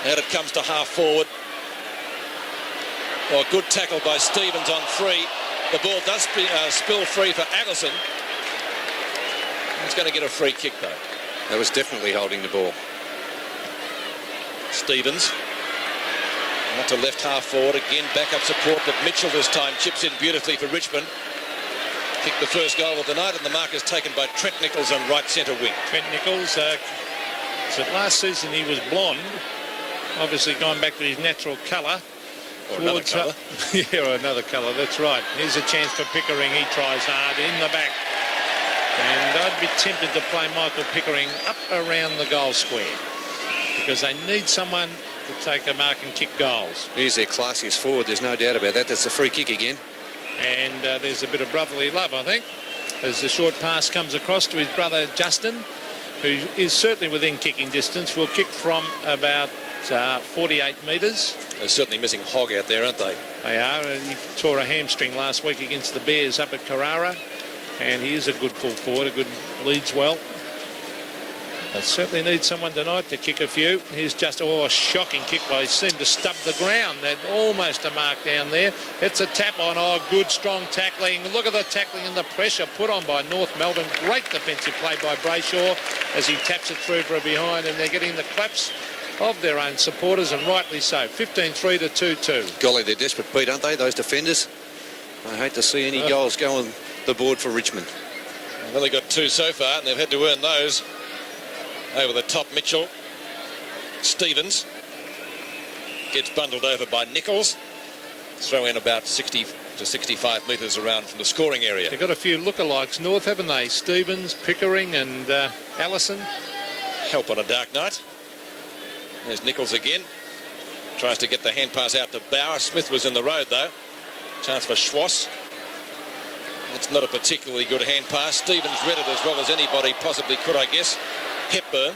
[SPEAKER 1] Out it comes to half forward. Oh, good tackle by Stevens on three. The ball does spill free for Allison. He's going to get a free kick, though.
[SPEAKER 3] That was definitely holding the ball.
[SPEAKER 1] Stevens. Not to left half forward. Again, backup support, but Mitchell this time chips in beautifully for Richmond. Kicked the first goal of the night, and the mark is taken by Trent Nichols on right centre wing.
[SPEAKER 2] Trent Nichols, so last season he was blonde. Obviously gone back to his natural colour.
[SPEAKER 1] Or another colour.
[SPEAKER 2] Yeah, or another colour, that's right. Here's a chance for Pickering. He tries hard in the back. And I'd be tempted to play Michael Pickering up around the goal square because they need someone to take a mark and kick goals.
[SPEAKER 3] He's their classiest forward, there's no doubt about that. That's a free kick again.
[SPEAKER 2] And there's a bit of brotherly love, I think, as the short pass comes across to his brother Justin, who is certainly within kicking distance. Will kick from about 48 metres.
[SPEAKER 1] They're certainly missing Hogg out there, aren't they?
[SPEAKER 2] They are. He tore a hamstring last week against the Bears up at Carrara, and he is a good full forward, leads well. They certainly need someone tonight to kick a few. Here's just a shocking kick by. He seemed to stub the ground. There's almost a mark down there. It's a tap on. Oh, good strong tackling. Look at the tackling and the pressure put on by North Melbourne. Great defensive play by Brayshaw as he taps it through for a behind, and they're getting the claps of their own supporters, and rightly so. 15-3 to 2-2.
[SPEAKER 3] Golly, they're desperate, Pete, aren't they, those defenders? I hate to see any goals go on the board for Richmond.
[SPEAKER 1] They've only got two so far, and they've had to earn those. Over the top, Mitchell. Stevens gets bundled over by Nichols. Throw in about 60 to 65 metres around from the scoring area.
[SPEAKER 2] They've got a few lookalikes north, haven't they? Stevens, Pickering and Allison.
[SPEAKER 1] Help on a dark night. There's Nichols again. Tries to get the hand pass out to Bauer. Smith was in the road, though. Chance for Schwass. It's not a particularly good hand pass. Stevens read it as well as anybody possibly could, I guess. Hepburn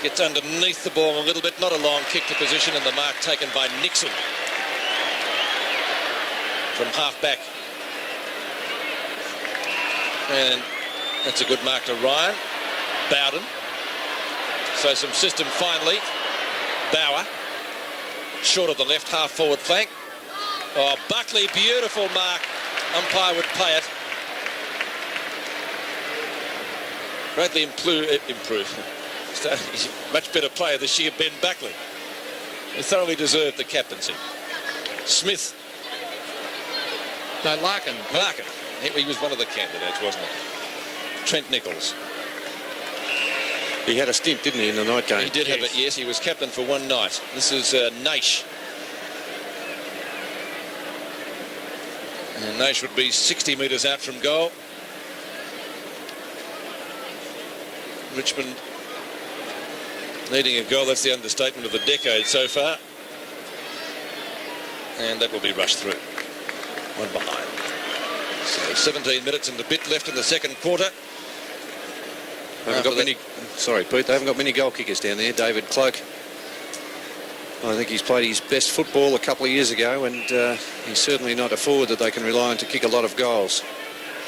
[SPEAKER 1] gets underneath the ball a little bit. Not a long kick to position, and the mark taken by Nixon from half back. And that's a good mark to Ryan. Bowden So some system finally. Bauer, short of the left half forward flank. Oh, Buckley, beautiful mark. Umpire would play it. Greatly improved. Much better player this year, Ben Buckley. He thoroughly deserved the captaincy. Smith.
[SPEAKER 2] No, Larkin.
[SPEAKER 1] Larkin. He was one of the candidates, wasn't he? Trent Nichols.
[SPEAKER 3] He had a stint, didn't he, in the night game?
[SPEAKER 1] He did have it, yes. He was captain for one night. This is Naish. And Naish would be 60 metres out from goal. Richmond needing a goal. That's the understatement of the decade so far. And that will be rushed through. One behind. So 17 minutes and a bit left in the second quarter. Sorry, Pete, they haven't got many goal kickers down there. David Cloak, I think he's played his best football a couple of years ago, and he's certainly not a forward that they can rely on to kick a lot of goals.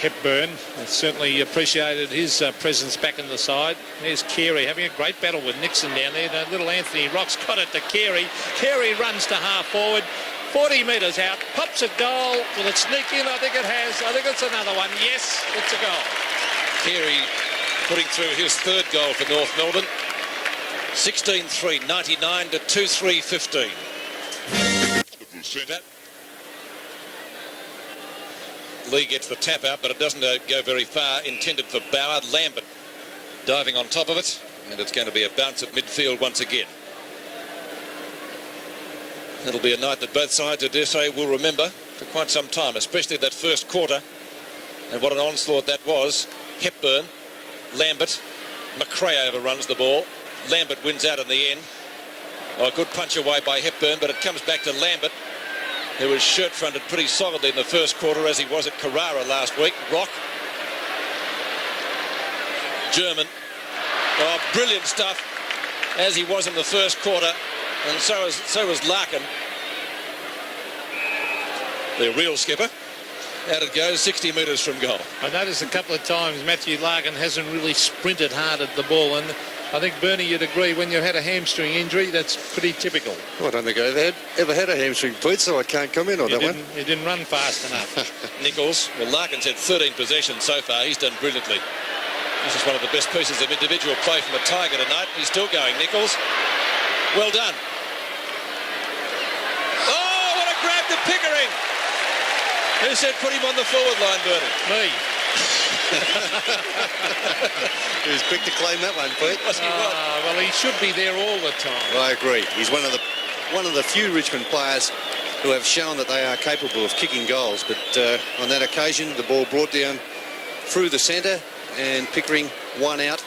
[SPEAKER 2] Hepburn certainly appreciated his presence back in the side. There's Carey having a great battle with Nixon down there. The little Anthony Rock's got it to Carey. Carey runs to half forward, 40 metres out, pops a goal. Will it sneak in? I think it has. I think it's another one. Yes, it's a goal.
[SPEAKER 1] Carey putting through his third goal for North Melbourne. 16-3, 99 to 2-3-15. Lee gets the tap out, but it doesn't go very far. Intended for Bauer. Lambert diving on top of it, and it's going to be a bounce at midfield once again. It'll be a night that both sides, I dare say, will remember for quite some time, especially that first quarter. And what an onslaught that was. Hepburn, Lambert, McRae overruns the ball. Lambert wins out in the end. Oh, a good punch away by Hepburn, but it comes back to Lambert, who was shirt-fronted pretty solidly in the first quarter, as he was at Carrara last week. Rock. German. Oh, brilliant stuff, as he was in the first quarter, and so was Larkin. The real skipper. Out it goes, 60 metres from goal.
[SPEAKER 2] I noticed a couple of times Matthew Larkin hasn't really sprinted hard at the ball, and I think, Bernie, you'd agree when you had a hamstring injury, that's pretty typical.
[SPEAKER 3] Well, I don't think I've ever had a hamstring, Pete, so I can't comment on that one.
[SPEAKER 2] He didn't run fast enough.
[SPEAKER 1] Nichols. Well, Larkin's had 13 possessions so far. He's done brilliantly. This is one of the best pieces of individual play from the Tiger tonight. He's still going, Nichols. Well done. Oh, what a grab to Pickering. Who said put him on the forward line, Bernie?
[SPEAKER 2] Me.
[SPEAKER 3] He was quick to claim that one, Pete.
[SPEAKER 2] Well, he should be there all the time.
[SPEAKER 3] I agree. He's one of the few Richmond players who have shown that they are capable of kicking goals. But on that occasion, the ball brought down through the centre, and Pickering won out.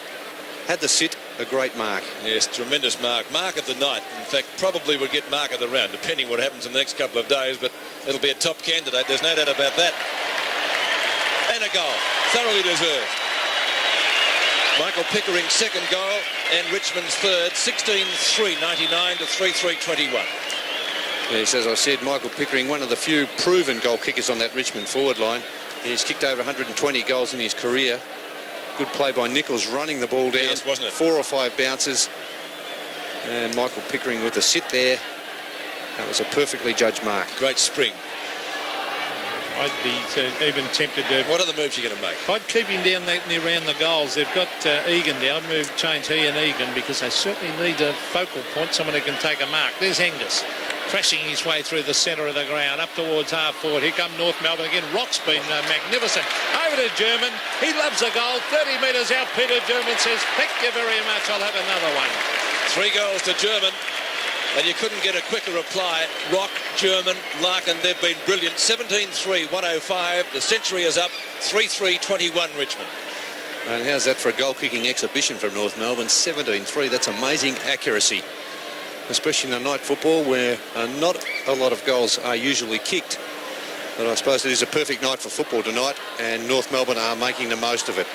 [SPEAKER 3] Had the sit, a great mark.
[SPEAKER 1] Yes, tremendous mark. Mark of the night. In fact, probably would get mark of the round, depending what happens in the next couple of days. But it'll be a top candidate. There's no doubt about that. And a goal. Thoroughly deserved. Michael Pickering's second goal and Richmond's third. 16-3, 99 to 3-3-21.
[SPEAKER 3] Yes, as I said, Michael Pickering, one of the few proven goal kickers on that Richmond forward line. He's kicked over 120 goals in his career. Good play by Nichols, running the ball down.
[SPEAKER 1] Yes, wasn't it?
[SPEAKER 3] 4 or 5 bounces. And Michael Pickering with the sit there. That was a perfectly judged mark.
[SPEAKER 1] Great spring.
[SPEAKER 2] I'd be even tempted to...
[SPEAKER 1] What are the moves you're going to make?
[SPEAKER 2] I'd keep him down around the goals. They've got Egan down. Change he and Egan, because they certainly need a focal point, someone who can take a mark. There's Angus, crashing his way through the centre of the ground, up towards half forward. Here come North Melbourne again. Rock's been magnificent. Over to German. He loves a goal. 30 metres out. Peter German says, thank you very much. I'll have another one.
[SPEAKER 1] 3 goals to German. And you couldn't get a quicker reply. Rock, German, Larkin, they've been brilliant. 17-3, 105. The century is up. 3-3-21 Richmond.
[SPEAKER 3] And how's that for a goal-kicking exhibition from North Melbourne? 17-3. That's amazing accuracy, especially in a night football where not a lot of goals are usually kicked. But I suppose it is a perfect night for football tonight, and North Melbourne are making the most of it.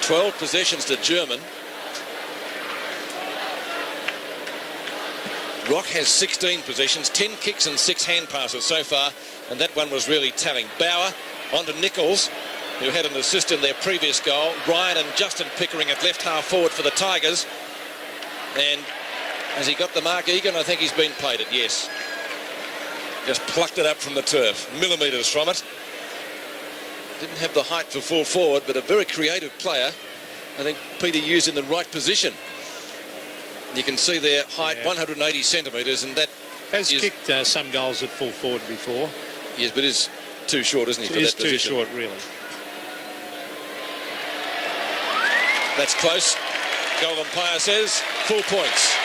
[SPEAKER 1] 12 possessions to German. Rock has 16 possessions, 10 kicks and 6 hand passes so far, and that one was really telling. Bauer onto Nichols, who had an assist in their previous goal. Ryan and Justin Pickering at left half forward for the Tigers. And has he got the mark, Egan? I think he's been played it, yes. Just plucked it up from the turf, millimetres from it. Didn't have the height for full forward, but a very creative player. I think Peter used in the right position. You can see their height, 180 centimetres, and that
[SPEAKER 2] has kicked some goals at full forward before.
[SPEAKER 1] Yes, but is too short, isn't he, for that position?
[SPEAKER 2] It is too short, really.
[SPEAKER 1] That's close. Goal umpire says full points.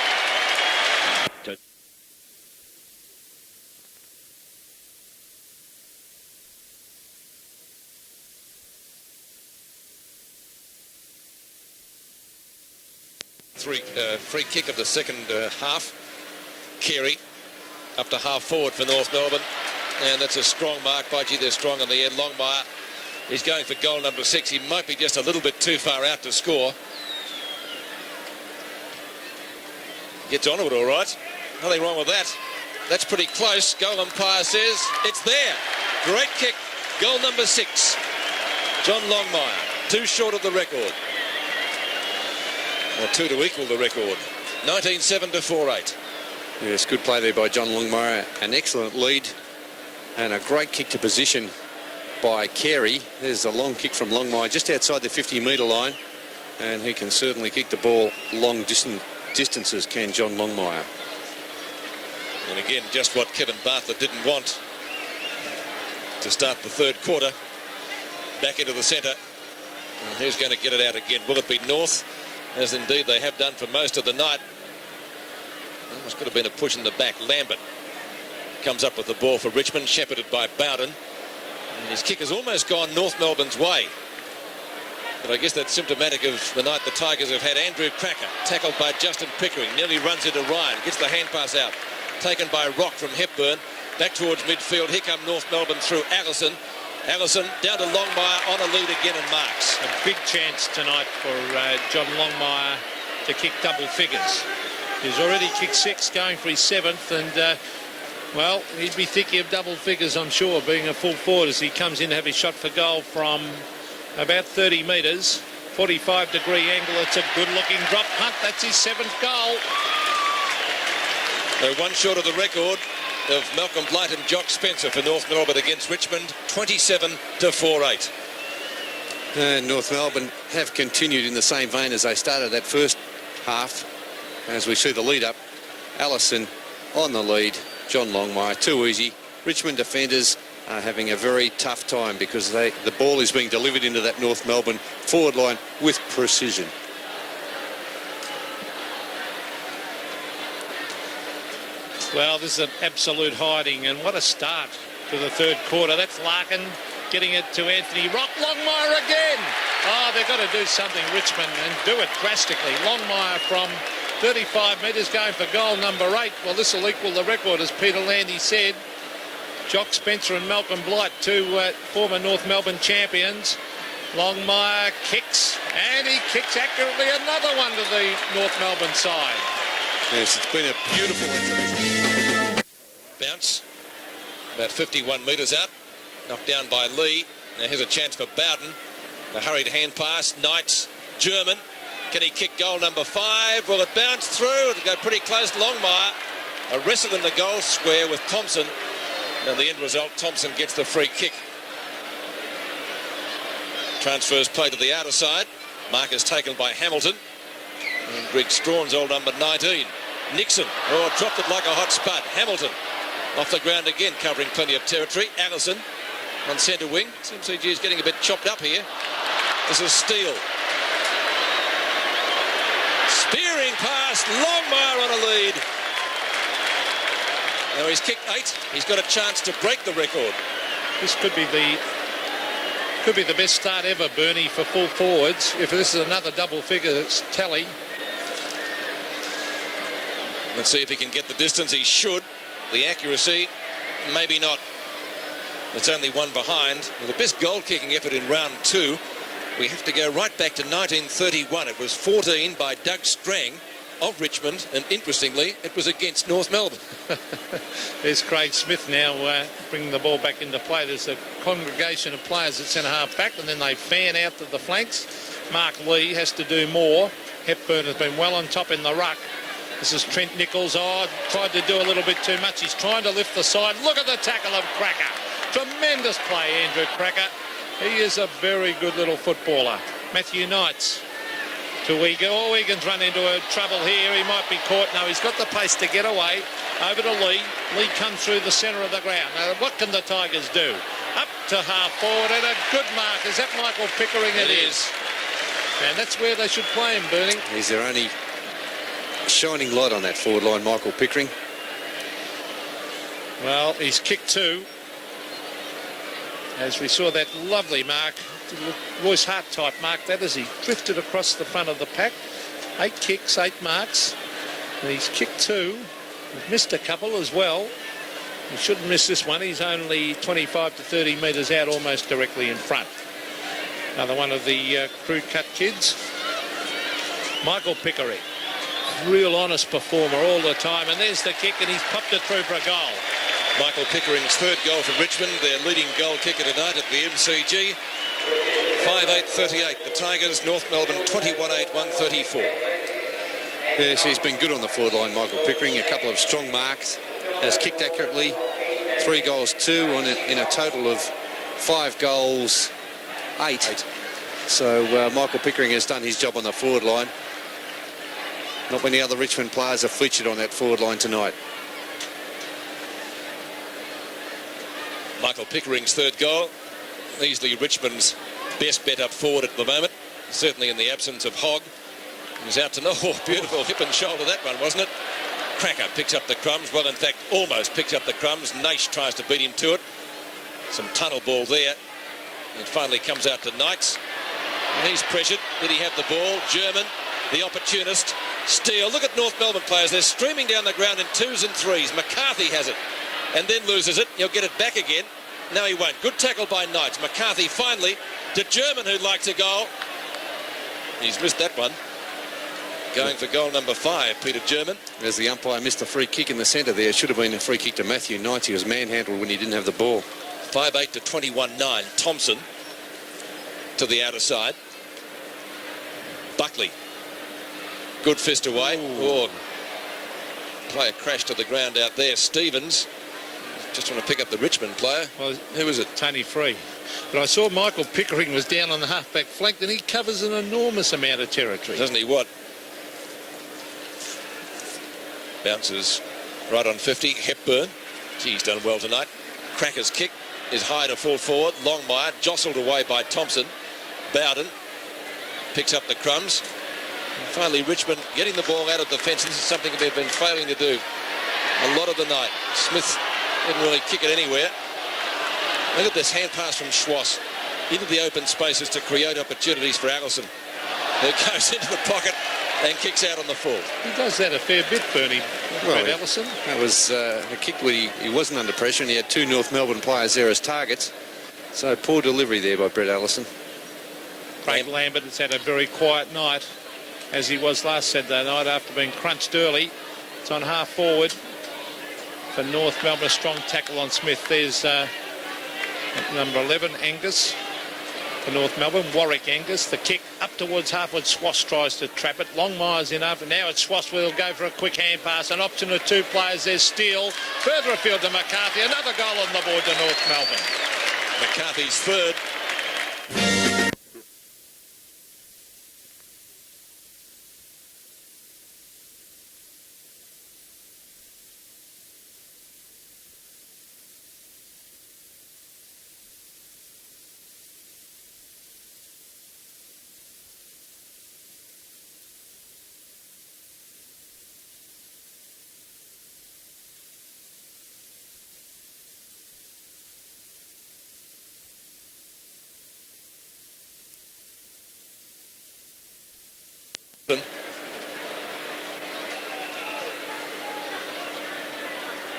[SPEAKER 1] Free kick of the second half. Carey up to half forward for North Melbourne, and that's a strong mark. By gee, they're strong on the end. Longmire is going for goal number 6. He might be just a little bit too far out to score. Gets onto it all right. Nothing wrong with that. That's pretty close. Goal umpire says it's there. Great kick. Goal number 6. John Longmire. Too short of the record. Or 2 to equal the record. 19-7 to 4-8.
[SPEAKER 3] Yes, good play there by John Longmire. An excellent lead and a great kick to position by Carey. There's a long kick from Longmire just outside the 50-metre line, and he can certainly kick the ball long distances, can John Longmire.
[SPEAKER 1] And again, just what Kevin Bartlett didn't want to start the third quarter. Back into the centre. And who's going to get it out again? Will it be North? As indeed they have done for most of the night. Almost could have been a push in the back. Lambert comes up with the ball for Richmond, shepherded by Bowden. And his kick has almost gone North Melbourne's way. But I guess that's symptomatic of the night the Tigers have had. Andrew Cracker, tackled by Justin Pickering, nearly runs into Ryan, gets the hand pass out. Taken by Rock from Hepburn, back towards midfield. Here come North Melbourne through Allison. Allison down to Longmire, on a lead again and marks.
[SPEAKER 2] A big chance tonight for John Longmire to kick double figures. He's already kicked 6, going for his 7th, and well, he'd be thinking of double figures, I'm sure, being a full forward as he comes in to have his shot for goal from about 30 metres. 45-degree angle. It's a good-looking drop punt. That's his 7th goal.
[SPEAKER 1] They're one short of the record of Malcolm Blight and Jock Spencer for North Melbourne against Richmond, 27 to 4-8.
[SPEAKER 3] And North Melbourne have continued in the same vein as they started that first half. As we see the lead up, Allison on the lead, John Longmire, too easy. Richmond defenders are having a very tough time because the ball is being delivered into that North Melbourne forward line with precision.
[SPEAKER 2] Well, this is an absolute hiding, and what a start to the third quarter. That's Larkin getting it to Anthony Rock. Longmire again. Oh, they've got to do something, Richmond, and do it drastically. Longmire from 35 metres going for goal number 8. Well, this will equal the record, as Peter Landy said. Jock Spencer and Malcolm Blight, 2 former North Melbourne champions. Longmire kicks, and he kicks accurately, another one to the North Melbourne side.
[SPEAKER 3] Yes, it's been a beautiful intervention.
[SPEAKER 1] Bounce, about 51 metres out, knocked down by Lee. Now here's a chance for Bowden. A hurried hand pass, Knights, German. Can he kick goal number 5? Will it bounce through? It'll go pretty close. Longmire, a wrestle in the goal square with Thompson. And the end result, Thompson gets the free kick. Transfers play to the outer side. Mark is taken by Hamilton. And Greg Strawn's old number 19. Nixon, dropped it like a hot spud. Hamilton off the ground again, covering plenty of territory. Allison on centre wing. CMCG is getting a bit chopped up here. This is Steele. Spearing pass, Longmire on a lead. Now he's kicked 8. He's got a chance to break the record.
[SPEAKER 2] This could be the best start ever, Bernie, for full forwards. If this is another double figure tally.
[SPEAKER 1] Let's see if he can get the distance. He should. The accuracy, maybe not. It's only 1 behind. Well, the best goal-kicking effort in round 2. We have to go right back to 1931. It was 14 by Doug Strang of Richmond, and interestingly, it was against North Melbourne.
[SPEAKER 2] There's Craig Smith now bringing the ball back into play. There's a congregation of players at centre half back, and then they fan out to the flanks. Mark Lee has to do more. Hepburn has been well on top in the ruck. This is Trent Nichols. Oh, tried to do a little bit too much. He's trying to lift the side. Look at the tackle of Cracker. Tremendous play, Andrew Cracker. He is a very good little footballer. Matthew Knights to Egan. Oh, Egan's run into trouble here. He might be caught. No, he's got the pace to get away. Over to Lee. Lee comes through the centre of the ground. Now, what can the Tigers do? Up to half forward and a good mark. Is that Michael Pickering? It is. And that's where they should play him, Bernie.
[SPEAKER 3] He's their only shining light on that forward line, Michael Pickering.
[SPEAKER 2] Well, he's kicked 2. As we saw that lovely mark, Royce Hart type mark, that as he drifted across the front of the pack. 8 kicks, 8 marks. And he's kicked 2. He's missed a couple as well. He shouldn't miss this one. He's only 25 to 30 metres out, almost directly in front. Another one of the crew cut kids. Michael Pickering. Real honest performer all the time. And there's the kick, and he's popped it through for a goal.
[SPEAKER 1] Michael Pickering's third goal for Richmond, their leading goal kicker tonight at the MCG. 5-8-38. The Tigers, North Melbourne 21-8-134.
[SPEAKER 3] Yes, he's been good on the forward line, Michael Pickering. A couple of strong marks. Has kicked accurately. 3 goals, 2 in a total of 5 goals, 8. So Michael Pickering has done his job on the forward line. Not many other Richmond players have featured on that forward line tonight.
[SPEAKER 1] Michael Pickering's third goal. Easily Richmond's best bet up forward at the moment. Certainly in the absence of Hogg. He's out to no. Oh, beautiful hip and shoulder that one, wasn't it? Cracker picks up the crumbs. Well, in fact, almost picks up the crumbs. Naish tries to beat him to it. Some tunnel ball there. It finally comes out to Knights. And he's pressured. Did he have the ball? German, the opportunist. Steele. Look at North Melbourne players. They're streaming down the ground in 2s and 3s. McCarthy has it and then loses it. He'll get it back again. No, he won't. Good tackle by Knights. McCarthy finally to German, who'd like to goal. He's missed that one. Going for goal number 5, Peter German.
[SPEAKER 3] As the umpire missed a free kick in the centre there. It should have been a free kick to Matthew Knights. He was manhandled when he didn't have the ball.
[SPEAKER 1] 5-8 to 21-9. Thompson to the outer side. Buckley. Good fist away. Oh, player crashed to the ground out there. Stevens just trying to pick up the Richmond player.
[SPEAKER 2] Well,
[SPEAKER 1] who was it?
[SPEAKER 2] Tony Free. But I saw Michael Pickering was down on the half-back flank, and he covers an enormous amount of territory.
[SPEAKER 1] Doesn't he what? Bounces right on 50. Hepburn. He's done well tonight. Cracker's kick is high to full forward. Longmire jostled away by Thompson. Bowden picks up the crumbs. And finally, Richmond getting the ball out of defence. This is something they've been failing to do a lot of the night. Smith didn't really kick it anywhere. Look at this hand pass from Schwass into the open spaces to create opportunities for Allison, who goes into the pocket and kicks out on the full.
[SPEAKER 2] He does that a fair bit, Bernie. Brett Allison.
[SPEAKER 3] That was a kick where he wasn't under pressure, and he had 2 North Melbourne players there as targets. So poor delivery there by Brett Allison.
[SPEAKER 2] Craig Lambert has had a very quiet night, as he was last Saturday night after being crunched early. It's on half forward for North Melbourne. A strong tackle on Smith. There's number 11, Angus, for North Melbourne. Warwick Angus. The kick up towards halfward. Schwass tries to trap it. Longmire's in after. Now it's Schwass. Will go for a quick hand pass. An option of 2 players. There's Steele. Further afield to McCarthy. Another goal on the board to North Melbourne.
[SPEAKER 1] McCarthy's third.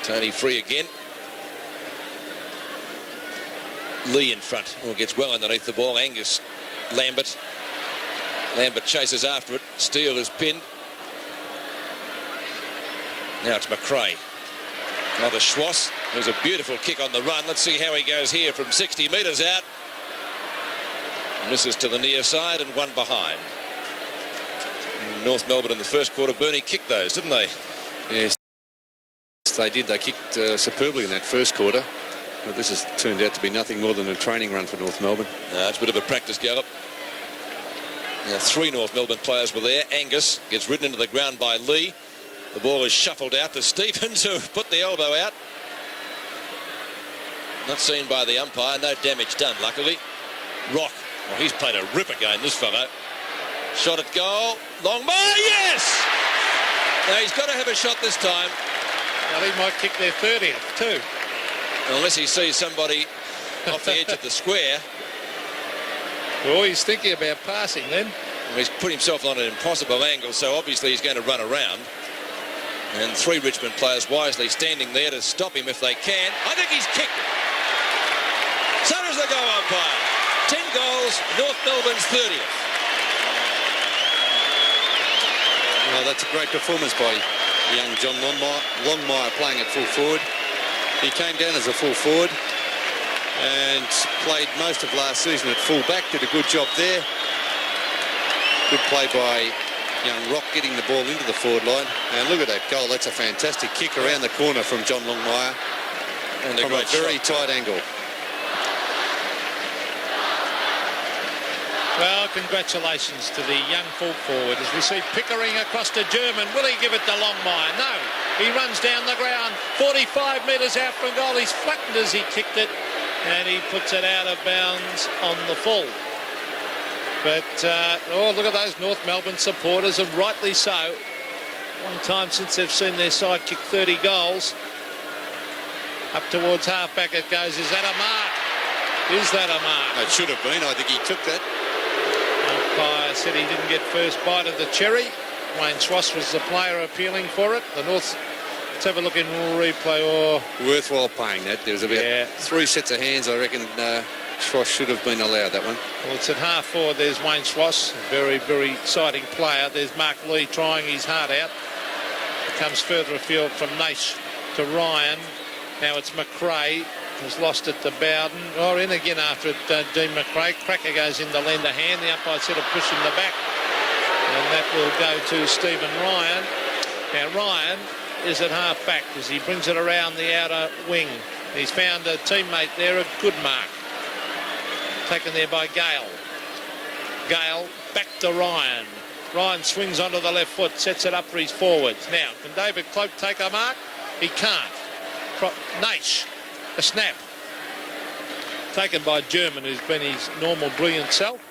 [SPEAKER 1] Tony Free again. Lee in front. Oh, gets well underneath the ball. Angus. Lambert. Lambert chases after it. Steele is pinned. Now it's McRae. Now to Schwass. There's a beautiful kick on the run. Let's see how he goes here from 60 metres out. Misses to the near side and one behind. North Melbourne in the first quarter. Bernie kicked those, didn't they?
[SPEAKER 3] Yes, they did. They kicked superbly in that first quarter. But this has turned out to be nothing more than a training run for North Melbourne.
[SPEAKER 1] It's a bit of a practice gallop. Now, 3 North Melbourne players were there. Angus gets ridden into the ground by Lee. The ball is shuffled out to Stevens, who put the elbow out. Not seen by the umpire. No damage done, luckily. Rock. Well, he's played a ripper game, this fellow. Shot at goal. Longmire, yes! Now, he's got to have a shot this time.
[SPEAKER 2] Well, he might kick their 30th, too.
[SPEAKER 1] Unless he sees somebody off the edge of the square.
[SPEAKER 2] Well, he's thinking about passing then.
[SPEAKER 1] Well, he's put himself on an impossible angle, so obviously he's going to run around. And 3 Richmond players wisely standing there to stop him if they can. I think he's kicked it. So does the goal umpire. 10 goals, North Melbourne's 30th.
[SPEAKER 3] Well, that's a great performance by young John Longmire playing at full forward. He came down as a full forward and played most of last season at full back. Did a good job there. Good play by young Rock getting the ball into the forward line. And look at that goal. That's a fantastic kick around the corner from John Longmire
[SPEAKER 1] And
[SPEAKER 3] from a very tight angle.
[SPEAKER 2] Well, congratulations to the young full forward as we see Pickering across to German. Will he give it to Longmire? No. He runs down the ground, 45 metres out from goal. He's flattened as he kicked it, and he puts it out of bounds on the full. But, oh, look at those North Melbourne supporters, and rightly so. Long time since they've seen their side kick 30 goals. Up towards half-back it goes. Is that a mark? Is that a mark?
[SPEAKER 3] It should have been. I think he took that.
[SPEAKER 2] Umpire said he didn't get first bite of the cherry. Wayne Schwass was the player appealing for it. The North, let's have a look in replay. Oh,
[SPEAKER 3] worthwhile paying that. There was about 3 sets of hands. I reckon Schwass should have been allowed that one.
[SPEAKER 2] well, it's at half forward. There's Wayne Schwass, a very, very exciting player. There's Mark Lee trying his heart out. It comes further afield from Nash to Ryan. Now it's McRae. Has lost it to Bowden. Oh, in again after it, Dean McRae. Cracker goes in to lend a hand. The umpire said to push him the back. And that will go to Stephen Ryan. Now, Ryan is at half-back as he brings it around the outer wing. He's found a teammate there, a good mark. Taken there by Gale. Gale back to Ryan. Ryan swings onto the left foot, sets it up for his forwards. Now, can David Cloak take a mark? He can't. Nash. A snap. Taken by German, who's been his normal brilliant self.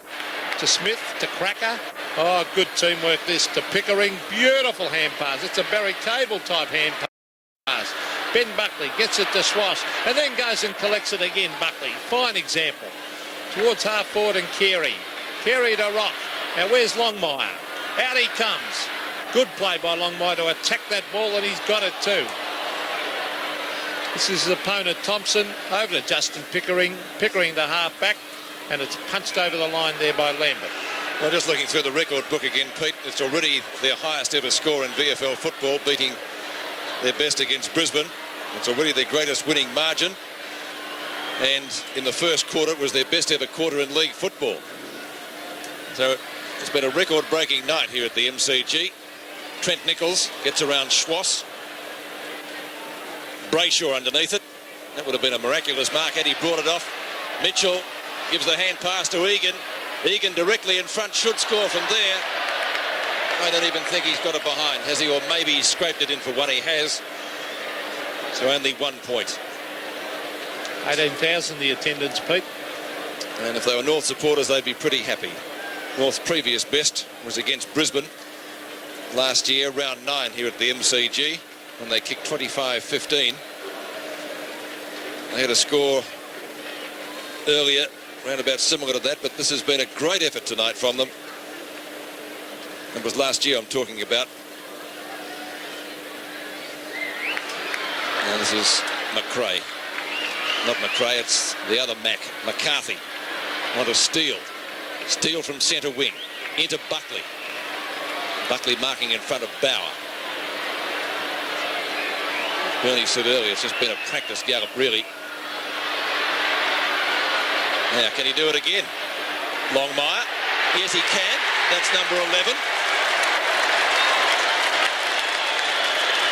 [SPEAKER 2] To Smith, to Cracker. Oh, good teamwork this. To Pickering. Beautiful hand pass. It's a Barry Cable type hand pass. Ben Buckley gets it to Schwass and then goes and collects it again. Buckley, fine example. Towards half forward and Carey. Carey to Rock. Now where's Longmire? Out he comes. Good play by Longmire to attack that ball, and he's got it too. This is his opponent, Thompson, over to Justin Pickering. Pickering the half-back, and it's punched over the line there by Lambert.
[SPEAKER 1] Well, just looking through the record book again, Pete, it's already their highest ever score in VFL football, beating their best against Brisbane. It's already their greatest winning margin. And in the first quarter, it was their best ever quarter in league football. So it's been a record-breaking night here at the MCG. Trent Nichols gets around Schwass. Brayshaw underneath it. That would have been a miraculous mark had he brought it off. Mitchell gives the hand pass to Egan. Egan directly in front, should score from there. I don't even think he's got it behind, has he? Or maybe he scraped it in for one. He has. So only 1 point.
[SPEAKER 2] 18,000 the attendance, Pete.
[SPEAKER 1] And if they were North supporters, they'd be pretty happy. North's previous best was against Brisbane last year, round 9 here at the MCG, when they kicked 25-15. They had a score earlier, round about similar to that, but this has been a great effort tonight from them. It was last year I'm talking about. Now this is McRae. Not McRae, it's the other Mac, McCarthy. On to Steele. Steele from centre wing. Into Buckley. Buckley marking in front of Bauer. Bernie said earlier, it's just been a practice gallop, really. Now, can he do it again? Longmire. Yes, he can. That's number 11.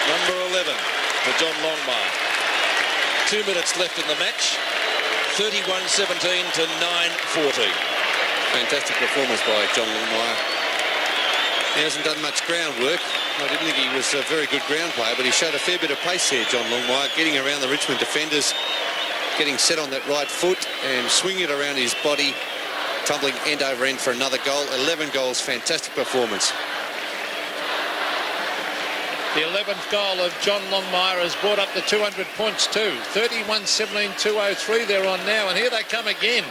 [SPEAKER 1] Number 11 for John Longmire. 2 minutes left in the match. 31-17 to 9-14.
[SPEAKER 3] Fantastic performance by John Longmire. He hasn't done much groundwork. I didn't think he was a very good ground player, but he showed a fair bit of pace here, John Longmire, getting around the Richmond defenders, getting set on that right foot and swinging it around his body, tumbling end over end for another goal. 11 goals, fantastic performance.
[SPEAKER 2] The 11th goal of John Longmire has brought up the 200 points too. 31-17, 203 they're on now, and here they come again.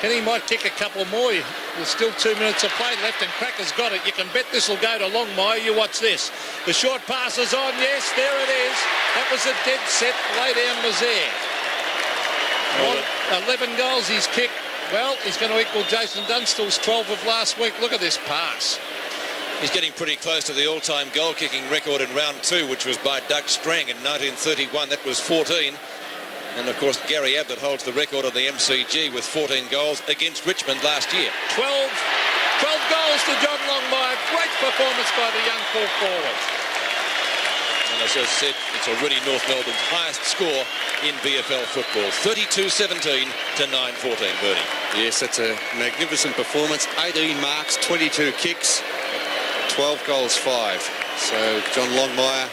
[SPEAKER 2] Kenny might kick a couple more. There's still 2 minutes of play left, and Cracker's got it. You can bet this will go to Longmire. You watch this. The short pass is on. Yes, there it is. That was a dead set. Laydown was there. 11 goals he's kicked. Well, he's going to equal Jason Dunstall's 12 of last week. Look at this pass.
[SPEAKER 1] He's getting pretty close to the all-time goal-kicking record in round 2, which was by Doug Strang in 1931. That was 14. And, of course, Gary Ablett holds the record on the MCG with 14 goals against Richmond last year.
[SPEAKER 2] 12 goals to John Longmire. Great performance by the young full forward.
[SPEAKER 1] And as I said, it's already North Melbourne's highest score in VFL football. 32-17 to 9-14, Bernie.
[SPEAKER 3] Yes, that's a magnificent performance. 18 marks, 22 kicks, 12 goals, 5. So John Longmire.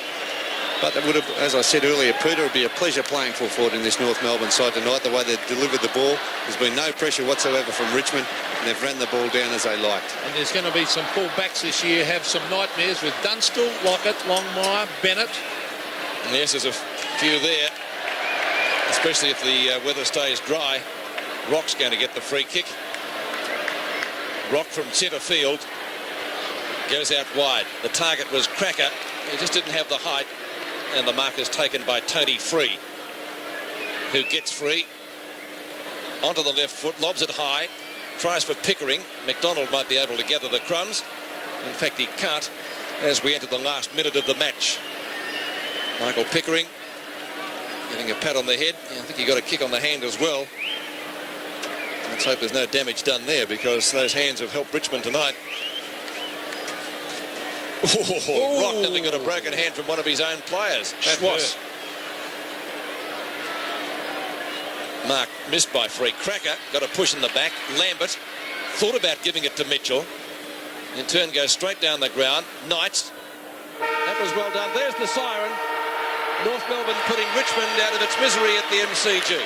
[SPEAKER 3] But it would have, as I said earlier, Peter, it would be a pleasure playing full forward in this North Melbourne side tonight. The way they've delivered the ball, there's been no pressure whatsoever from Richmond, and they've ran the ball down as they liked.
[SPEAKER 2] And there's going to be some full backs this year, have some nightmares with Dunstall, Lockett, Longmire, Bennett.
[SPEAKER 1] And yes, there's a few there, especially if the weather stays dry. Rock's going to get the free kick. Rock from centre field goes out wide. The target was Cracker. He just didn't have the height. And the mark is taken by Tony Free, who gets free onto the left foot, lobs it high, tries for Pickering. McDonald might be able to gather the crumbs. In fact, he can't as we enter the last minute of the match. Michael Pickering getting a pat on the head. I think he got a kick on the hand as well. Let's hope there's no damage done there, because those hands have helped Richmond tonight. Oh, Rock nearly got a broken hand from one of his own players. Schwass. Mark missed by Free. Cracker got a push in the back. Lambert thought about giving it to Mitchell. In turn goes straight down the ground. Knights. That was well done. There's the siren. North Melbourne putting Richmond out of its misery at the MCG.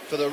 [SPEAKER 4] For the